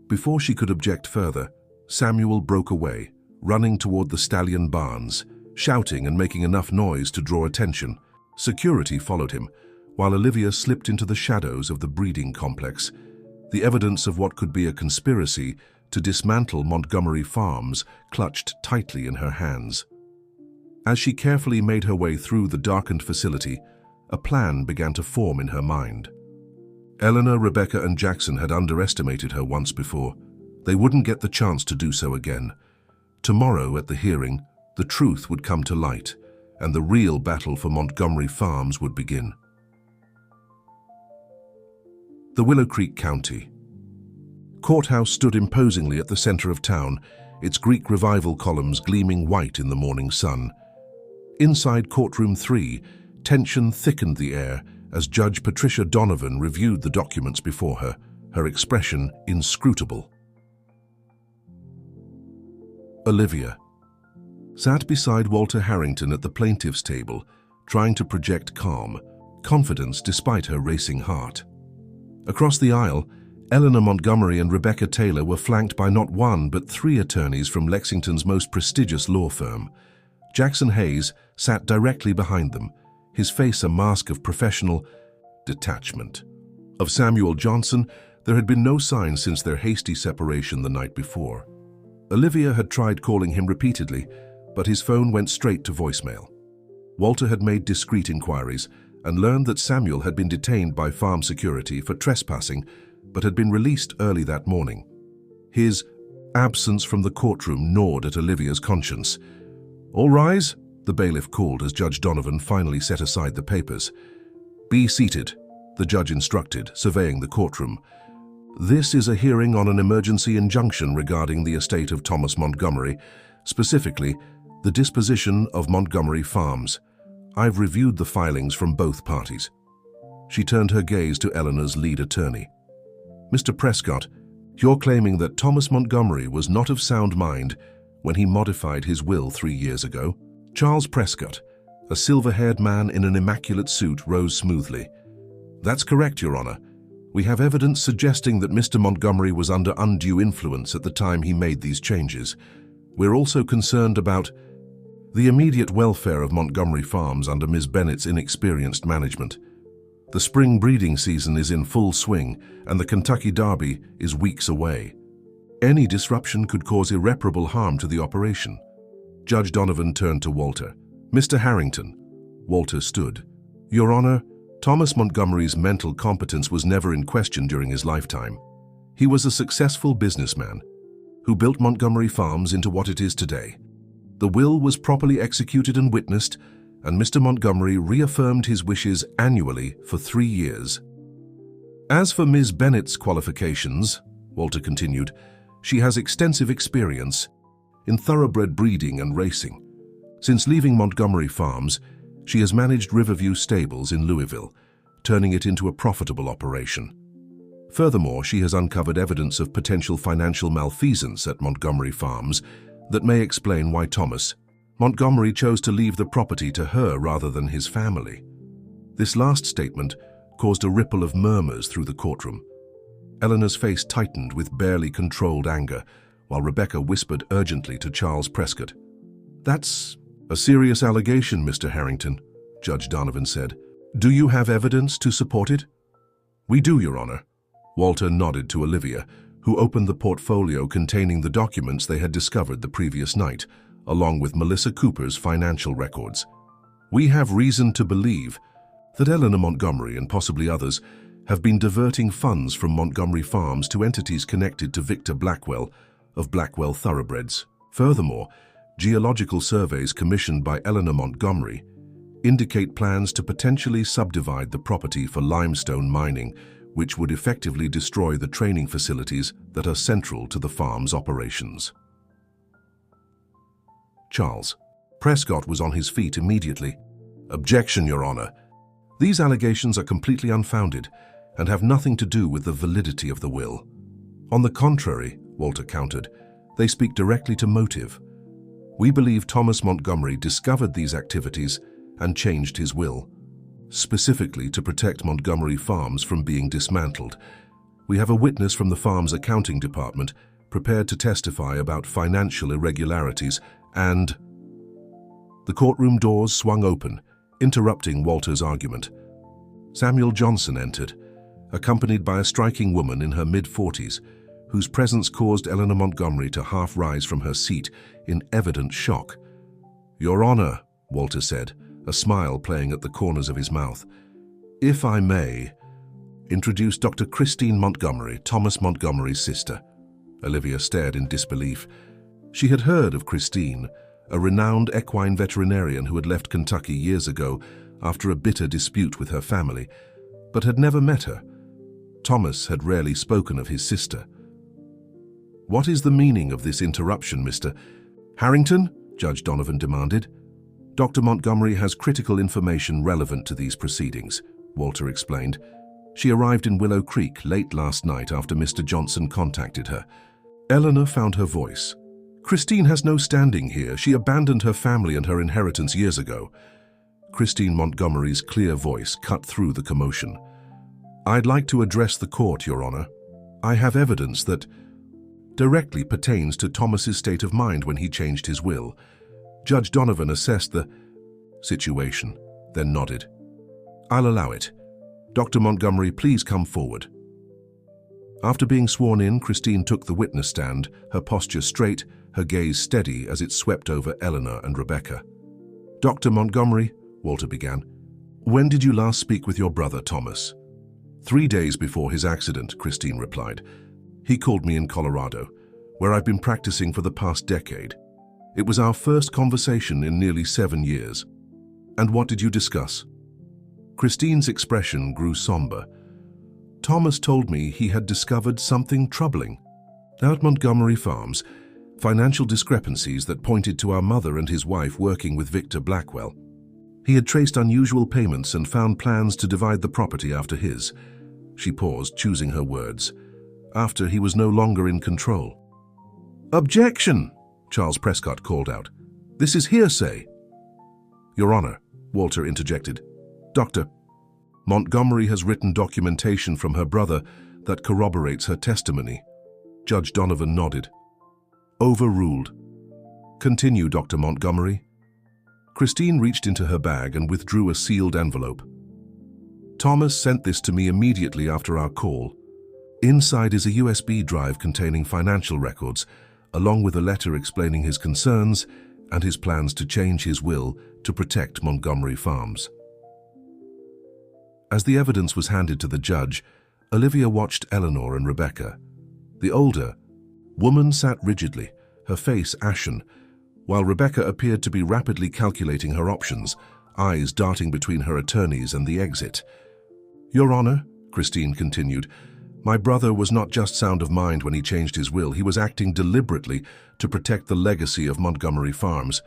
Before she could object further, Samuel broke away, running toward the stallion barns, shouting and making enough noise to draw attention. Security followed him, while Olivia slipped into the shadows of the breeding complex. The evidence of what could be a conspiracy to dismantle Montgomery Farms clutched tightly in her hands. As she carefully made her way through the darkened facility, a plan began to form in her mind. Eleanor, Rebecca, and Jackson had underestimated her once before. They wouldn't get the chance to do so again. Tomorrow, at the hearing, the truth would come to light, and the real battle for Montgomery Farms would begin. The Willow Creek County Courthouse stood imposingly at the center of town, its Greek Revival columns gleaming white in the morning sun. Inside Courtroom 3, tension thickened the air as Judge Patricia Donovan reviewed the documents before her, her expression inscrutable. Olivia sat beside Walter Harrington at the plaintiff's table, trying to project calm, confidence despite her racing heart. Across the aisle, Eleanor Montgomery and Rebecca Taylor were flanked by not one but 3 attorneys from Lexington's most prestigious law firm. Jackson Hayes sat directly behind them, his face a mask of professional detachment. Of Samuel Johnson, there had been no sign since their hasty separation the night before. Olivia had tried calling him repeatedly, but his phone went straight to voicemail. Walter had made discreet inquiries and learned that Samuel had been detained by farm security for trespassing, but had been released early that morning. His absence from the courtroom gnawed at Olivia's conscience. "All rise," the bailiff called as Judge Donovan finally set aside the papers. "Be seated," the judge instructed, surveying the courtroom. "This is a hearing on an emergency injunction regarding the estate of Thomas Montgomery, specifically the disposition of Montgomery Farms. I've reviewed the filings from both parties." She turned her gaze to Eleanor's lead attorney. "Mr. Prescott, you're claiming that Thomas Montgomery was not of sound mind when he modified his will 3 years ago?" Charles Prescott, a silver-haired man in an immaculate suit, rose smoothly. "That's correct, Your Honor. We have evidence suggesting that Mr. Montgomery was under undue influence at the time he made these changes. We're also concerned about the immediate welfare of Montgomery Farms under Ms. Bennett's inexperienced management. The spring breeding season is in full swing, and the Kentucky Derby is weeks away. Any disruption could cause irreparable harm to the operation." Judge Donovan turned to Walter. "Mr. Harrington." Walter stood. "Your Honor, Thomas Montgomery's mental competence was never in question during his lifetime. He was a successful businessman who built Montgomery Farms into what it is today. The will was properly executed and witnessed, and Mr. Montgomery reaffirmed his wishes annually for 3 years. As for Ms. Bennett's qualifications," Walter continued, "she has extensive experience in thoroughbred breeding and racing. Since leaving Montgomery Farms, she has managed Riverview Stables in Louisville, turning it into a profitable operation. Furthermore, she has uncovered evidence of potential financial malfeasance at Montgomery Farms that may explain why Thomas Montgomery chose to leave the property to her rather than his family." This last statement caused a ripple of murmurs through the courtroom. Eleanor's face tightened with barely controlled anger, while Rebecca whispered urgently to Charles Prescott. "That's a serious allegation, Mr. Harrington," Judge Donovan said. "Do you have evidence to support it?" "We do, Your Honor." Walter nodded to Olivia, who opened the portfolio containing the documents they had discovered the previous night, along with Melissa Cooper's financial records. "We have reason to believe that Eleanor Montgomery and possibly others have been diverting funds from Montgomery Farms to entities connected to Victor Blackwell of Blackwell Thoroughbreds. Furthermore, geological surveys commissioned by Eleanor Montgomery indicate plans to potentially subdivide the property for limestone mining, which would effectively destroy the training facilities that are central to the farm's operations. Charles. Prescott was on his feet immediately. "Objection, Your Honor. These allegations are completely unfounded and have nothing to do with the validity of the will." "On the contrary," Walter countered, "they speak directly to motive. We believe Thomas Montgomery discovered these activities and changed his will, specifically to protect Montgomery Farms from being dismantled. We have a witness from the farm's accounting department prepared to testify about financial irregularities and—" The courtroom doors swung open, interrupting Walter's argument. Samuel Johnson entered, accompanied by a striking woman in her mid-40s, whose presence caused Eleanor Montgomery to half-rise from her seat in evident shock. "Your Honor," Walter said, a smile playing at the corners of his mouth, "if I may introduce Dr. Christine Montgomery, Thomas Montgomery's sister." Olivia stared in disbelief. She had heard of Christine, a renowned equine veterinarian who had left Kentucky years ago after a bitter dispute with her family, but had never met her. Thomas had rarely spoken of his sister. "What is the meaning of this interruption, Mr. Harrington?" Judge Donovan demanded. "Dr. Montgomery has critical information relevant to these proceedings," Walter explained. "She arrived in Willow Creek late last night after Mr. Johnson contacted her." Eleanor found her voice. "Christine has no standing here. She abandoned her family and her inheritance years ago." Christine Montgomery's clear voice cut through the commotion. "I'd like to address the court, Your Honor. I have evidence that directly pertains to Thomas's state of mind when he changed his will." Judge Donovan assessed the situation, then nodded. "I'll allow it. Dr. Montgomery, please come forward." After being sworn in, Christine took the witness stand, her posture straight, her gaze steady as it swept over Eleanor and Rebecca. "Dr. Montgomery," Walter began, "when did you last speak with your brother, Thomas?" 3 days before his accident," Christine replied. "He called me in Colorado, where I've been practicing for the past decade. It was our first conversation in nearly 7 years." "And what did you discuss?" Christine's expression grew somber. "Thomas told me he had discovered something troubling. At Montgomery Farms, financial discrepancies that pointed to our mother and his wife working with Victor Blackwell. He had traced unusual payments and found plans to divide the property after his." She paused, choosing her words. "After he was no longer in control." "Objection!" Charles Prescott called out. "This is hearsay." "Your Honor," Walter interjected, "Dr. Montgomery has written documentation from her brother that corroborates her testimony." Judge Donovan nodded. "Overruled. Continue, Dr. Montgomery." Christine reached into her bag and withdrew a sealed envelope. "Thomas sent this to me immediately after our call. Inside is a USB drive containing financial records, along with a letter explaining his concerns and his plans to change his will to protect Montgomery Farms." As the evidence was handed to the judge, Olivia watched Eleanor and Rebecca. The older woman sat rigidly, her face ashen, while Rebecca appeared to be rapidly calculating her options, eyes darting between her attorneys and the exit. "Your Honor," Christine continued, "my brother was not just sound of mind when he changed his will. He was acting deliberately to protect the legacy of Montgomery Farms.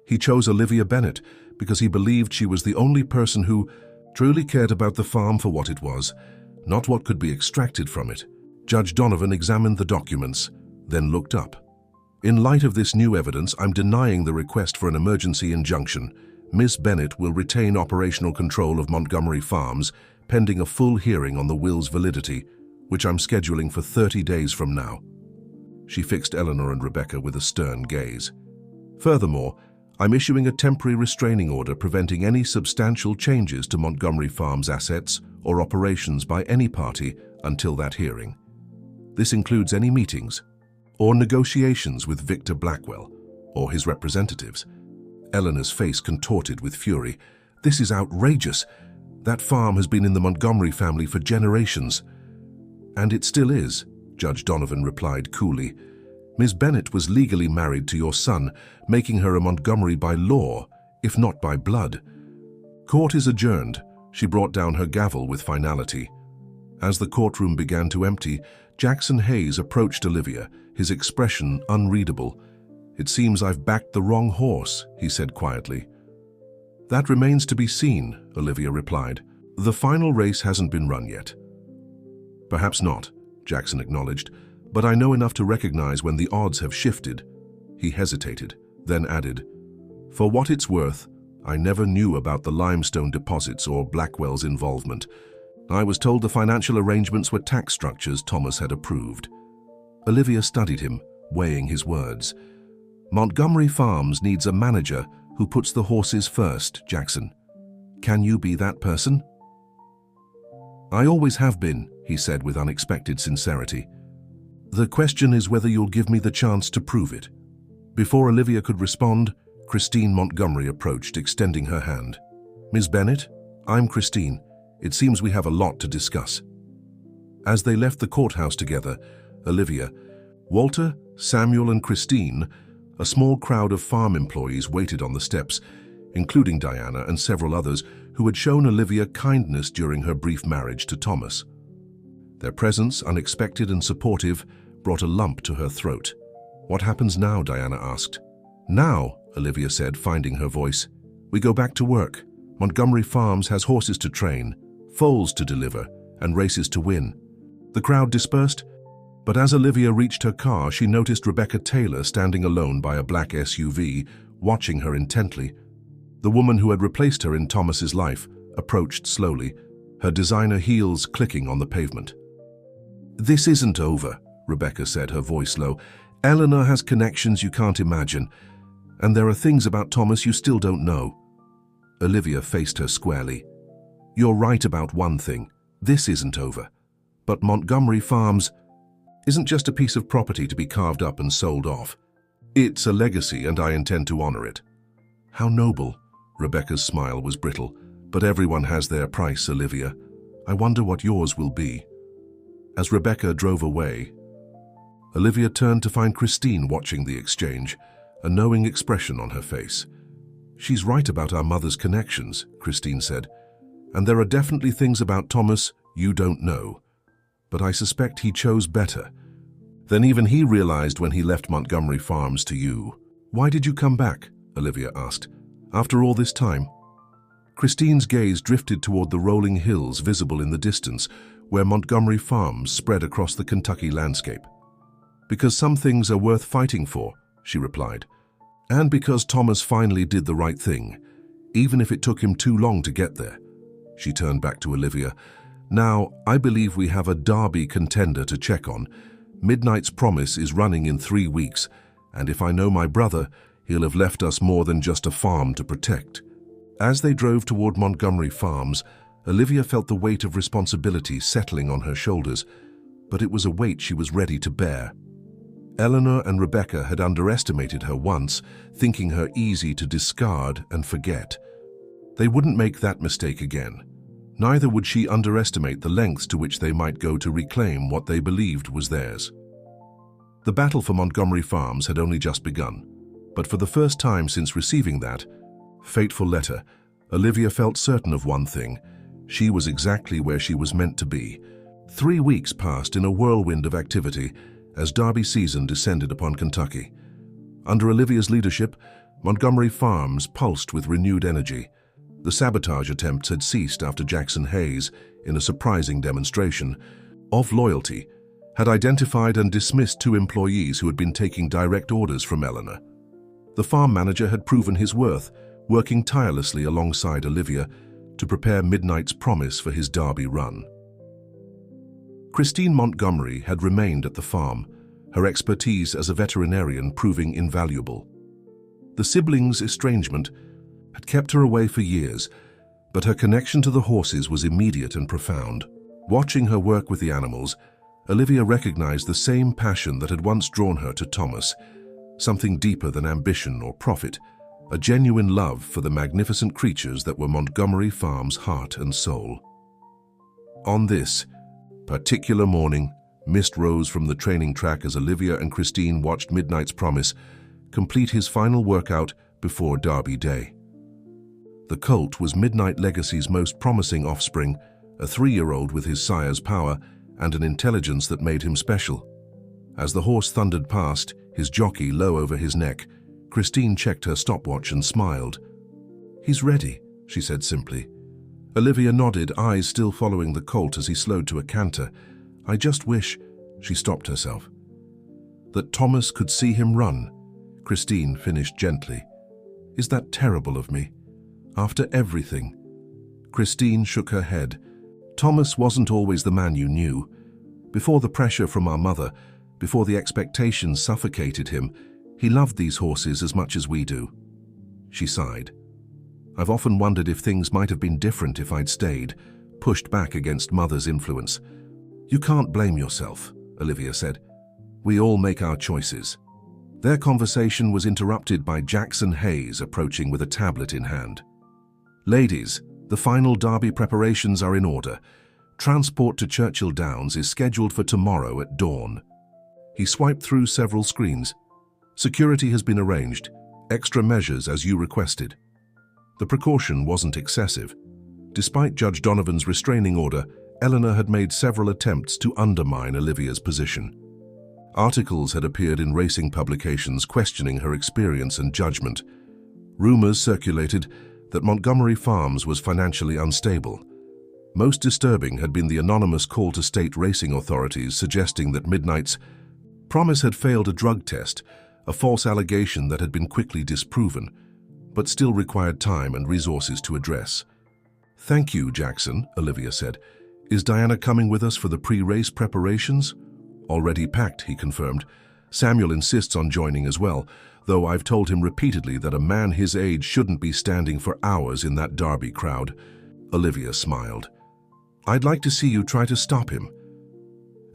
He chose Olivia Bennett because he believed she was the only person who truly cared about the farm for what it was, not what could be extracted from it." Judge Donovan examined the documents, then looked up. "In light of this new evidence, I'm denying the request for an emergency injunction. Ms. Bennett will retain operational control of Montgomery Farms, pending a full hearing on the will's validity, which I'm scheduling for 30 days from now." She fixed Eleanor and Rebecca with a stern gaze. "Furthermore, I'm issuing a temporary restraining order preventing any substantial changes to Montgomery Farms' assets or operations by any party until that hearing. This includes any meetings or negotiations with Victor Blackwell or his representatives." Eleanor's face contorted with fury. "This is outrageous. That farm has been in the Montgomery family for generations." "And it still is," Judge Donovan replied coolly. "Ms. Bennett was legally married to your son, making her a Montgomery by law, if not by blood. Court is adjourned. She brought down her gavel with finality. As the courtroom began to empty, Jackson Hayes approached Olivia, his expression unreadable. "It seems I've backed the wrong horse," he said quietly. "That remains to be seen," Olivia replied. "The final race hasn't been run yet." "Perhaps not," Jackson acknowledged, "but I know enough to recognize when the odds have shifted." He hesitated, then added, "For what it's worth, I never knew about the limestone deposits or Blackwell's involvement. I was told the financial arrangements were tax structures Thomas had approved." Olivia studied him, weighing his words. "Montgomery Farms needs a manager who puts the horses first, Jackson. Can you be that person?" "I always have been," he said with unexpected sincerity. "The question is whether you'll give me the chance to prove it." Before Olivia could respond, Christine Montgomery approached, extending her hand. "Ms. Bennett, I'm Christine. It seems we have a lot to discuss." As they left the courthouse together, Olivia, Walter, Samuel, and Christine, a small crowd of farm employees waited on the steps, including Diana and several others who had shown Olivia kindness during her brief marriage to Thomas. Their presence, unexpected and supportive, brought a lump to her throat. "What happens now?" Diana asked. "Now," Olivia said, finding her voice, "we go back to work. Montgomery Farms has horses to train, foals to deliver, and races to win." The crowd dispersed, but as Olivia reached her car, she noticed Rebecca Taylor standing alone by a black SUV, watching her intently. The woman who had replaced her in Thomas's life approached slowly, her designer heels clicking on the pavement. "This isn't over," Rebecca said, her voice low. "Eleanor has connections you can't imagine, and there are things about Thomas you still don't know." Olivia faced her squarely. "You're right about one thing. This isn't over. But Montgomery Farms isn't just a piece of property to be carved up and sold off. It's a legacy, and I intend to honor it." "How noble." Rebecca's smile was brittle. "But everyone has their price, Olivia. I wonder what yours will be." As Rebecca drove away, Olivia turned to find Christine watching the exchange, a knowing expression on her face. "She's right about our mother's connections," Christine said. "And there are definitely things about Thomas you don't know. But I suspect he chose better than even he realized when he left Montgomery Farms to you." "Why did you come back?" Olivia asked. "After all this time?" Christine's gaze drifted toward the rolling hills visible in the distance, where Montgomery Farms spread across the Kentucky landscape. "Because some things are worth fighting for," she replied. "And because Thomas finally did the right thing, even if it took him too long to get there." She turned back to Olivia. "Now, I believe we have a Derby contender to check on. Midnight's Promise is running in 3 weeks, and if I know my brother, he'll have left us more than just a farm to protect." As they drove toward Montgomery Farms, Olivia felt the weight of responsibility settling on her shoulders, but it was a weight she was ready to bear. Eleanor and Rebecca had underestimated her once, thinking her easy to discard and forget. They wouldn't make that mistake again. Neither would she underestimate the lengths to which they might go to reclaim what they believed was theirs. The battle for Montgomery Farms had only just begun, but for the first time since receiving that fateful letter, Olivia felt certain of one thing: she was exactly where she was meant to be. 3 weeks passed in a whirlwind of activity as Derby season descended upon Kentucky. Under Olivia's leadership, Montgomery Farms pulsed with renewed energy. The sabotage attempts had ceased after Jackson Hayes, in a surprising demonstration of loyalty, had identified and dismissed 2 employees who had been taking direct orders from Eleanor. The farm manager had proven his worth, working tirelessly alongside Olivia to prepare Midnight's Promise for his Derby run. Christine Montgomery had remained at the farm, her expertise as a veterinarian proving invaluable. The siblings' estrangement had kept her away for years, but her connection to the horses was immediate and profound. Watching her work with the animals, Olivia recognized the same passion that had once drawn her to Thomas, something deeper than ambition or profit, a genuine love for the magnificent creatures that were Montgomery Farms' heart and soul. On this particular morning, mist rose from the training track as Olivia and Christine watched Midnight's Promise complete his final workout before Derby Day. The colt was Midnight Legacy's most promising offspring, a 3-year-old with his sire's power and an intelligence that made him special. As the horse thundered past, his jockey low over his neck, Christine checked her stopwatch and smiled. "He's ready," she said simply. Olivia nodded, eyes still following the colt as he slowed to a canter. "I just wish," she stopped herself, "that Thomas could see him run." Christine finished gently. "Is that terrible of me? After everything?" Christine shook her head. "Thomas wasn't always the man you knew. Before the pressure from our mother, before the expectations suffocated him, he loved these horses as much as we do." She sighed. "I've often wondered if things might have been different if I'd stayed, pushed back against Mother's influence." "You can't blame yourself," Olivia said. "We all make our choices." Their conversation was interrupted by Jackson Hayes approaching with a tablet in hand. "Ladies, the final Derby preparations are in order. Transport to Churchill Downs is scheduled for tomorrow at dawn." He swiped through several screens. "Security has been arranged. Extra measures as you requested." The precaution wasn't excessive. Despite Judge Donovan's restraining order, Eleanor had made several attempts to undermine Olivia's position. Articles had appeared in racing publications questioning her experience and judgment. Rumors circulated that Montgomery Farms was financially unstable. Most disturbing had been the anonymous call to state racing authorities suggesting that Midnight's Promise had failed a drug test, a false allegation that had been quickly disproven, but still required time and resources to address. "Thank you, Jackson," Olivia said. "Is Diana coming with us for the pre-race preparations?" "Already packed," he confirmed. "Samuel insists on joining as well, though I've told him repeatedly that a man his age shouldn't be standing for hours in that Derby crowd." Olivia smiled. "I'd like to see you try to stop him."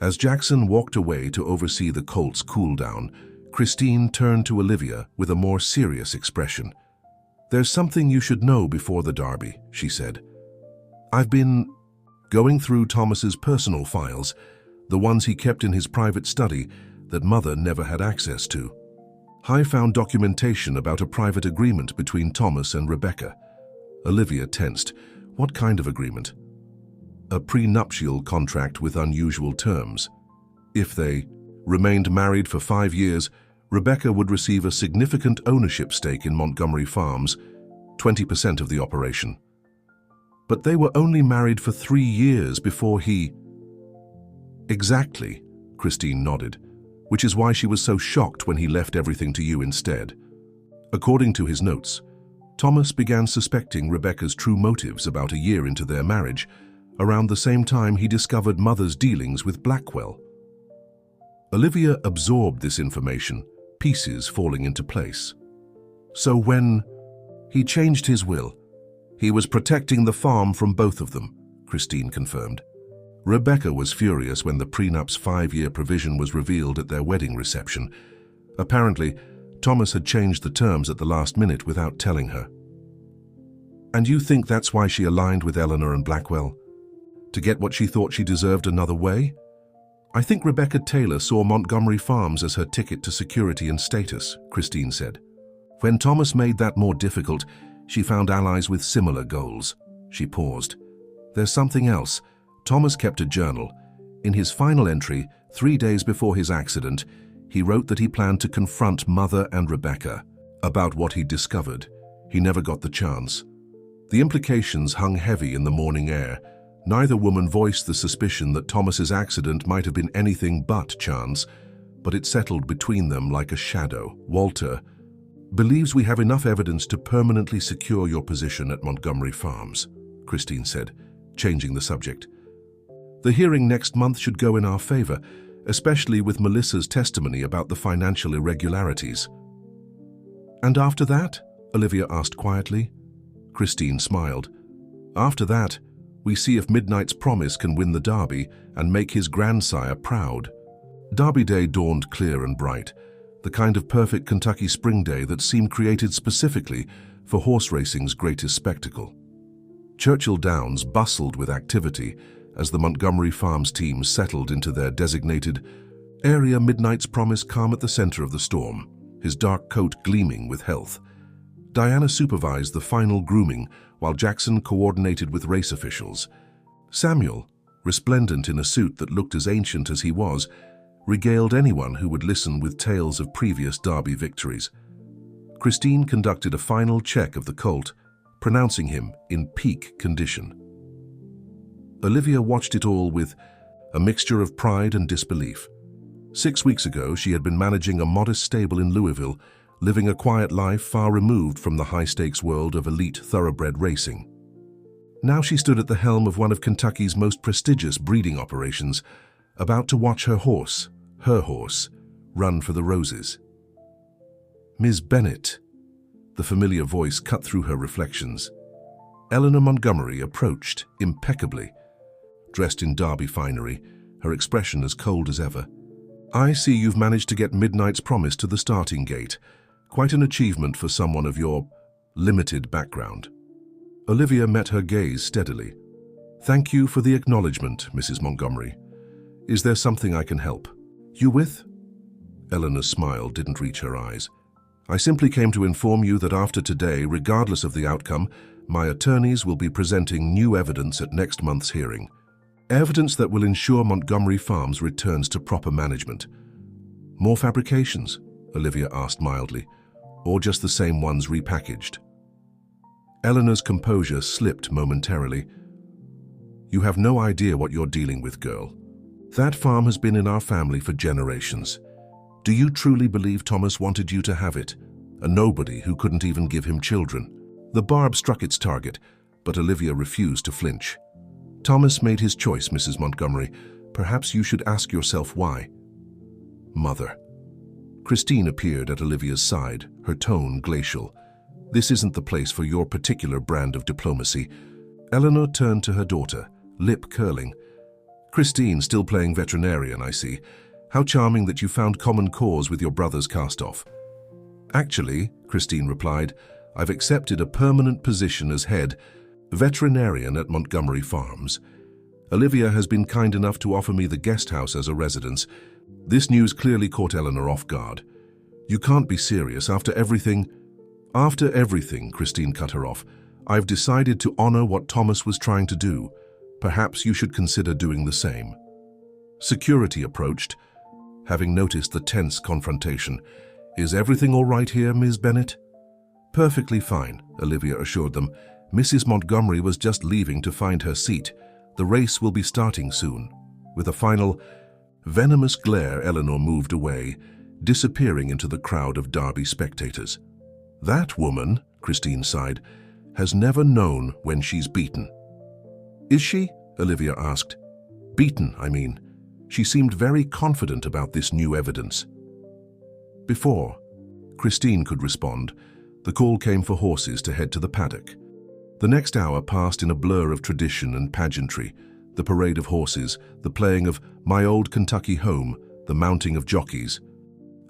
As Jackson walked away to oversee the colt's cool-down, Christine turned to Olivia with a more serious expression. "There's something you should know before the Derby," she said. "I've been going through Thomas's personal files, the ones he kept in his private study that Mother never had access to. I found documentation about a private agreement between Thomas and Rebecca." Olivia tensed. "What kind of agreement?" "A prenuptial contract with unusual terms. If they remained married for 5 years, Rebecca would receive a significant ownership stake in Montgomery Farms, 20% of the operation. But they were only married for 3 years before he—" "Exactly," Christine nodded, "which is why she was so shocked when he left everything to you instead." According to his notes, Thomas began suspecting Rebecca's true motives about a year into their marriage, around the same time he discovered Mother's dealings with Blackwell. Olivia absorbed this information, pieces falling into place. "So when he changed his will, he was protecting the farm from both of them," Christine confirmed. Rebecca was furious when the prenup's 5-year provision was revealed at their wedding reception. Apparently, Thomas had changed the terms at the last minute without telling her. "And you think that's why she aligned with Eleanor and Blackwell? To get what she thought she deserved another way?" "I think Rebecca Taylor saw Montgomery Farms as her ticket to security and status," Christine said. "When Thomas made that more difficult, she found allies with similar goals." She paused. "There's something else. Thomas kept a journal. In his final entry, 3 days before his accident, he wrote that he planned to confront Mother and Rebecca about what he'd discovered. He never got the chance." The implications hung heavy in the morning air. Neither woman voiced the suspicion that Thomas's accident might have been anything but chance, but it settled between them like a shadow. "Walter believes we have enough evidence to permanently secure your position at Montgomery Farms," Christine said, changing the subject. "The hearing next month should go in our favor, especially with Melissa's testimony about the financial irregularities." "And after that?" Olivia asked quietly. Christine smiled. "After that, we see if Midnight's Promise can win the Derby and make his grandsire proud." Derby Day dawned clear and bright, the kind of perfect Kentucky spring day that seemed created specifically for horse racing's greatest spectacle. Churchill Downs bustled with activity as the Montgomery Farms team settled into their designated area, Midnight's Promise calm at the center of the storm, his dark coat gleaming with health. Diana supervised the final grooming while Jackson coordinated with race officials. Samuel, resplendent in a suit that looked as ancient as he was, regaled anyone who would listen with tales of previous Derby victories. Christine conducted a final check of the colt, pronouncing him in peak condition. Olivia watched it all with a mixture of pride and disbelief. 6 weeks ago, she had been managing a modest stable in Louisville, living a quiet life far removed from the high-stakes world of elite thoroughbred racing. Now she stood at the helm of one of Kentucky's most prestigious breeding operations, about to watch her horse, run for the roses. "Ms. Bennett," the familiar voice cut through her reflections. Eleanor Montgomery approached impeccably. Dressed in Derby finery, her expression as cold as ever. "I see you've managed to get Midnight's Promise to the starting gate. Quite an achievement for someone of your limited background." Olivia met her gaze steadily. "Thank you for the acknowledgement, Mrs. Montgomery. Is there something I can help you with?" Eleanor's smile didn't reach her eyes. "I simply came to inform you that after today, regardless of the outcome, my attorneys will be presenting new evidence at next month's hearing. Evidence that will ensure Montgomery Farms returns to proper management." "More fabrications?" Olivia asked mildly, "or just the same ones repackaged?" Eleanor's composure slipped momentarily. "You have no idea what you're dealing with, girl. That farm has been in our family for generations. Do you truly believe Thomas wanted you to have it? A nobody who couldn't even give him children?" The barb struck its target, but Olivia refused to flinch. "Thomas made his choice, Mrs. Montgomery. Perhaps you should ask yourself why." "Mother." Christine appeared at Olivia's side, her tone glacial. "This isn't the place for your particular brand of diplomacy." Eleanor turned to her daughter, lip curling. "Christine, still playing veterinarian, I see. How charming that you found common cause with your brother's cast-off." "Actually," Christine replied, "I've accepted a permanent position as head veterinarian at Montgomery Farms. Olivia has been kind enough to offer me the guest house as a residence." This news clearly caught Eleanor off guard. "You can't be serious. After everything, Christine cut her off. "I've decided to honor what Thomas was trying to do. Perhaps you should consider doing the same." Security approached, having noticed the tense confrontation. "Is everything all right here, Ms. Bennett?" "Perfectly fine," Olivia assured them. "Mrs. Montgomery was just leaving to find her seat. The race will be starting soon." With a final, venomous glare, Eleanor moved away, disappearing into the crowd of Derby spectators. "That woman," Christine sighed, "has never known when she's beaten." "Is she?" Olivia asked. "Beaten, I mean. She seemed very confident about this new evidence." Before Christine could respond, the call came for horses to head to the paddock. The next hour passed in a blur of tradition and pageantry, the parade of horses, the playing of My Old Kentucky Home, the mounting of jockeys.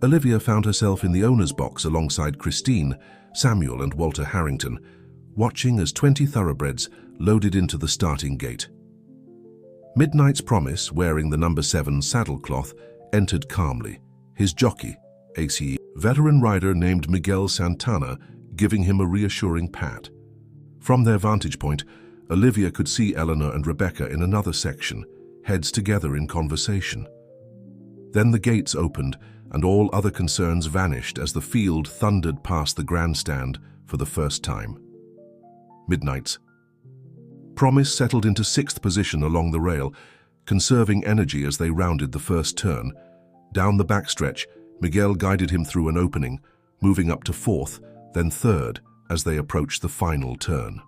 Olivia found herself in the owner's box alongside Christine, Samuel and Walter Harrington, watching as 20 thoroughbreds loaded into the starting gate. Midnight's Promise, wearing the number 7 saddlecloth, entered calmly, his jockey, a veteran rider named Miguel Santana, giving him a reassuring pat. From their vantage point, Olivia could see Eleanor and Rebecca in another section, heads together in conversation. Then the gates opened, and all other concerns vanished as the field thundered past the grandstand for the first time. Midnight's Promise settled into 6th position along the rail, conserving energy as they rounded the first turn. Down the backstretch, Miguel guided him through an opening, moving up to 4th, then 3rd, as they approached the final turn.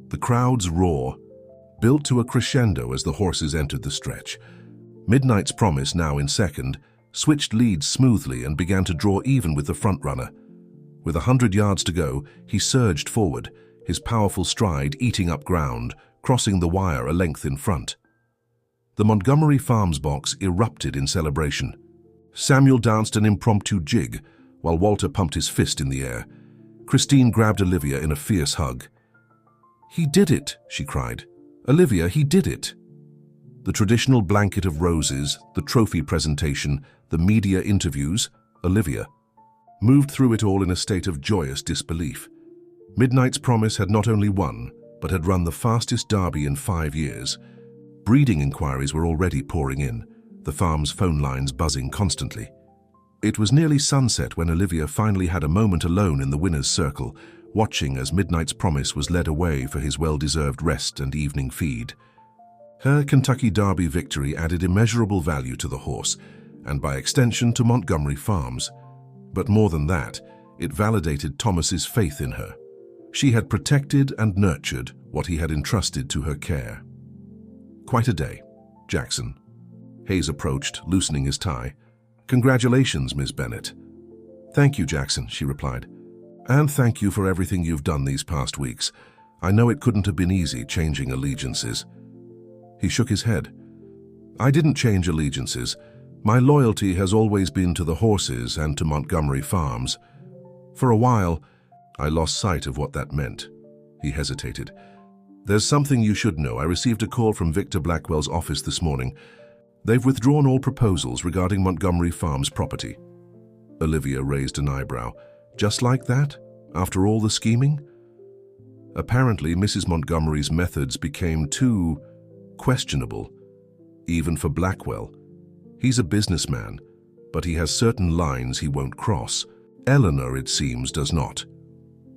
The crowd's roar built to a crescendo as the horses entered the stretch. Midnight's Promise, now in 2nd, switched leads smoothly and began to draw even with the front-runner. With 100 yards to go, he surged forward, his powerful stride eating up ground, crossing the wire a length in front. The Montgomery Farms box erupted in celebration. Samuel danced an impromptu jig, while Walter pumped his fist in the air. Christine grabbed Olivia in a fierce hug. "He did it," she cried. "Olivia, he did it." The traditional blanket of roses, the trophy presentation, the media interviews, Olivia moved through it all in a state of joyous disbelief. Midnight's Promise had not only won, but had run the fastest derby in 5 years. Breeding inquiries were already pouring in, the farm's phone lines buzzing constantly. It was nearly sunset when Olivia finally had a moment alone in the winner's circle, watching as Midnight's Promise was led away for his well-deserved rest and evening feed. Her Kentucky Derby victory added immeasurable value to the horse, and by extension to Montgomery Farms. But more than that, it validated Thomas's faith in her. She had protected and nurtured what he had entrusted to her care. Quite a day, Jackson. Hayes approached, loosening his tie. "Congratulations, Miss Bennett." "Thank you, Jackson," she replied. "And thank you for everything you've done these past weeks. I know it couldn't have been easy changing allegiances." He shook his head. "I didn't change allegiances. My loyalty has always been to the horses and to Montgomery Farms. For a while, I lost sight of what that meant." He hesitated. "There's something you should know. I received a call from Victor Blackwell's office this morning. They've withdrawn all proposals regarding Montgomery Farms property." Olivia raised an eyebrow. "Just like that? After all the scheming?" Apparently, Mrs. Montgomery's methods became too questionable, even for Blackwell. He's a businessman, but he has certain lines he won't cross. Eleanor, it seems, does not.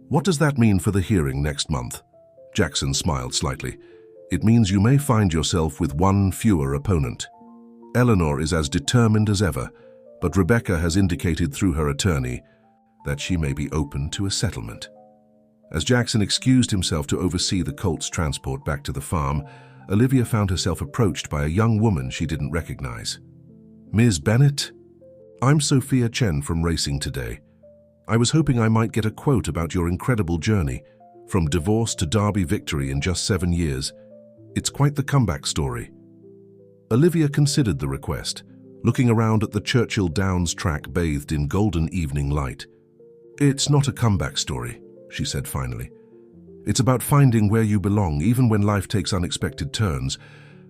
"What does that mean for the hearing next month?" Jackson smiled slightly. "It means you may find yourself with one fewer opponent. Eleanor is as determined as ever, but Rebecca has indicated through her attorney that she may be open to a settlement." As Jackson excused himself to oversee the colt's transport back to the farm, Olivia found herself approached by a young woman she didn't recognize. "Ms. Bennett? I'm Sophia Chen from Racing Today. I was hoping I might get a quote about your incredible journey, from divorce to Derby victory in just 7 years. It's quite the comeback story." Olivia considered the request, looking around at the Churchill Downs track bathed in golden evening light. "It's not a comeback story," she said finally. "It's about finding where you belong, even when life takes unexpected turns.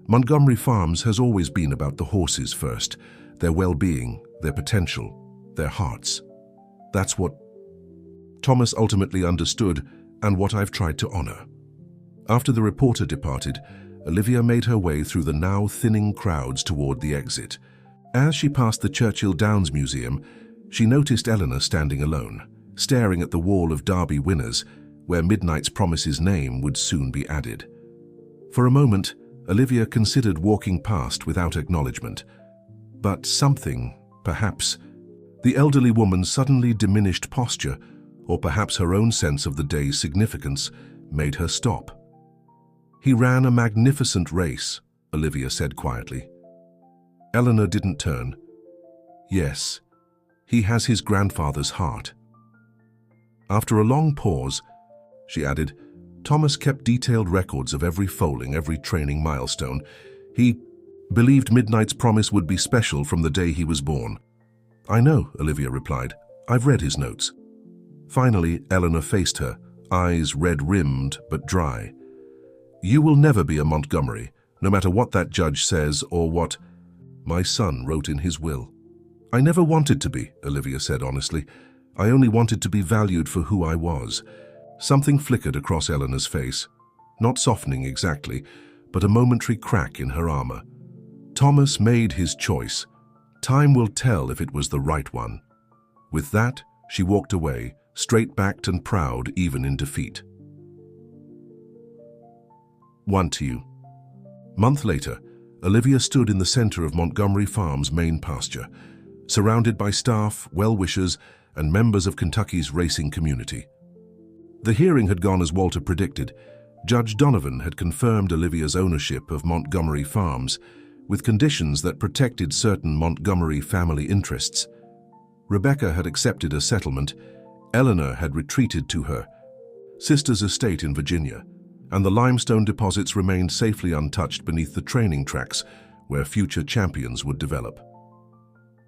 Montgomery Farms has always been about the horses first, their well-being, their potential, their hearts. That's what Thomas ultimately understood, and what I've tried to honor." After the reporter departed, Olivia made her way through the now thinning crowds toward the exit. As she passed the Churchill Downs Museum, she noticed Eleanor standing alone, staring at the wall of Derby winners, where Midnight's Promise's name would soon be added. For a moment, Olivia considered walking past without acknowledgement. But something, perhaps the elderly woman's suddenly diminished posture, or perhaps her own sense of the day's significance, made her stop. "He ran a magnificent race," Olivia said quietly. Eleanor didn't turn. "Yes, he has his grandfather's heart." After a long pause, she added, "Thomas kept detailed records of every foaling, every training milestone. He believed Midnight's Promise would be special from the day he was born." "I know," Olivia replied. "I've read his notes." Finally, Eleanor faced her, eyes red-rimmed but dry. "You will never be a Montgomery, no matter what that judge says or what my son wrote in his will." "I never wanted to be," Olivia said honestly. "I only wanted to be valued for who I was." Something flickered across Eleanor's face, not softening exactly, but a momentary crack in her armor. Thomas made his choice. Time will tell if it was the right one. With that, she walked away, straight-backed and proud even in defeat. One to you. Month later, Olivia stood in the center of Montgomery Farms' main pasture, surrounded by staff, well-wishers, and members of Kentucky's racing community. The hearing had gone as Walter predicted. Judge Donovan had confirmed Olivia's ownership of Montgomery Farms, with conditions that protected certain Montgomery family interests. Rebecca had accepted a settlement. Eleanor had retreated to her sister's estate in Virginia, and the limestone deposits remained safely untouched beneath the training tracks where future champions would develop.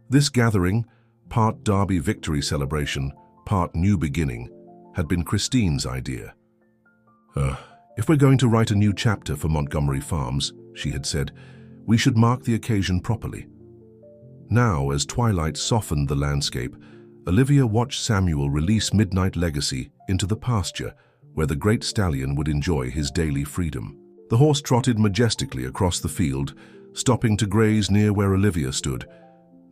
This gathering, part Derby victory celebration, part new beginning, had been Christine's idea. If we're going to write a new chapter for Montgomery Farms," she had said, "we should mark the occasion properly." Now, as twilight softened the landscape, Olivia watched Samuel release Midnight Legacy into the pasture where the great stallion would enjoy his daily freedom. The horse trotted majestically across the field, stopping to graze near where Olivia stood.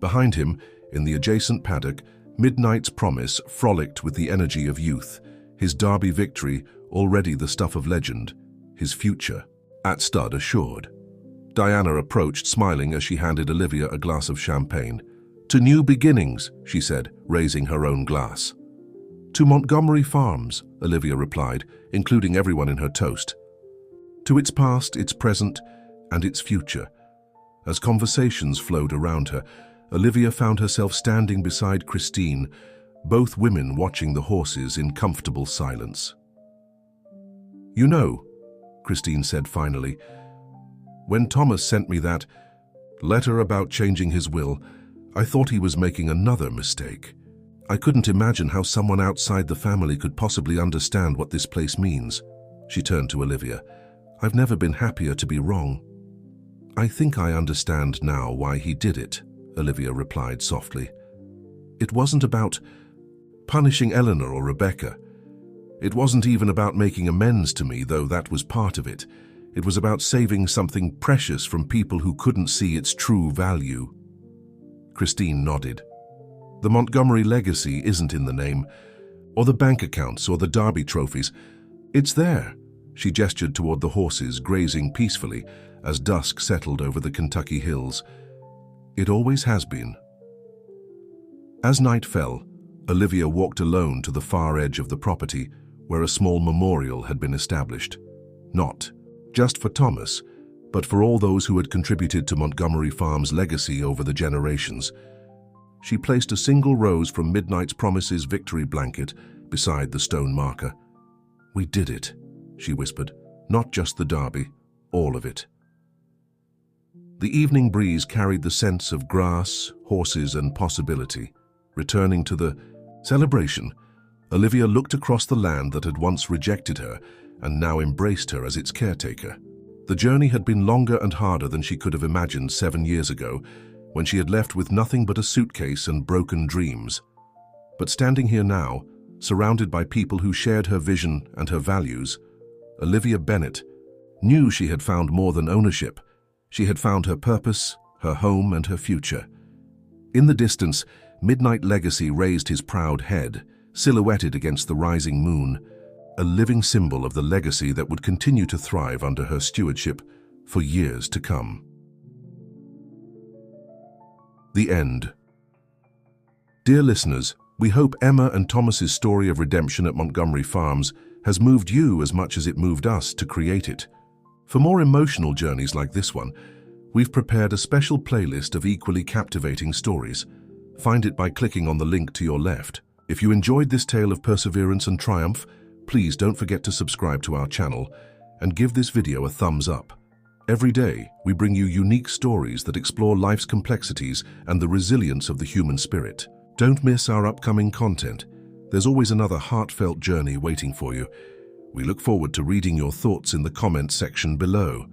Behind him, in the adjacent paddock, Midnight's Promise frolicked with the energy of youth, his Derby victory already the stuff of legend, his future at stud assured. Diana approached, smiling as she handed Olivia a glass of champagne. "To new beginnings," she said, raising her own glass. "To Montgomery Farms," Olivia replied, including everyone in her toast. To its past, its present, and its future. As conversations flowed around her, Olivia found herself standing beside Christine, both women watching the horses in comfortable silence. "You know," Christine said finally, "when Thomas sent me that letter about changing his will, I thought he was making another mistake. I couldn't imagine how someone outside the family could possibly understand what this place means." She turned to Olivia. "I've never been happier to be wrong." "I think I understand now why he did it," Olivia replied softly. "It wasn't about punishing Eleanor or Rebecca. It wasn't even about making amends to me, though that was part of it. It was about saving something precious from people who couldn't see its true value." Christine nodded. "The Montgomery legacy isn't in the name, or the bank accounts, or the Derby trophies. It's there." She gestured toward the horses grazing peacefully as dusk settled over the Kentucky hills. "It always has been." As night fell, Olivia walked alone to the far edge of the property where a small memorial had been established. Not just for Thomas, but for all those who had contributed to Montgomery Farms' legacy over the generations. She placed a single rose from Midnight's Promise's victory blanket beside the stone marker. "We did it," she whispered. "Not just the Derby, all of it." The evening breeze carried the scents of grass, horses, and possibility. Returning to the celebration, Olivia looked across the land that had once rejected her and now embraced her as its caretaker. The journey had been longer and harder than she could have imagined 7 years ago, when she had left with nothing but a suitcase and broken dreams. But standing here now, surrounded by people who shared her vision and her values, Olivia Bennett knew she had found more than ownership. She had found her purpose, her home, and her future. In the distance, Midnight Legacy raised his proud head, silhouetted against the rising moon, a living symbol of the legacy that would continue to thrive under her stewardship for years to come. The end. Dear listeners, we hope Emma and Thomas's story of redemption at Montgomery Farms has moved you as much as it moved us to create it. For more emotional journeys like this one, we've prepared a special playlist of equally captivating stories. Find it by clicking on the link to your left. If you enjoyed this tale of perseverance and triumph, please don't forget to subscribe to our channel and give this video a thumbs up. Every day, we bring you unique stories that explore life's complexities and the resilience of the human spirit. Don't miss our upcoming content. There's always another heartfelt journey waiting for you. We look forward to reading your thoughts in the comments section below.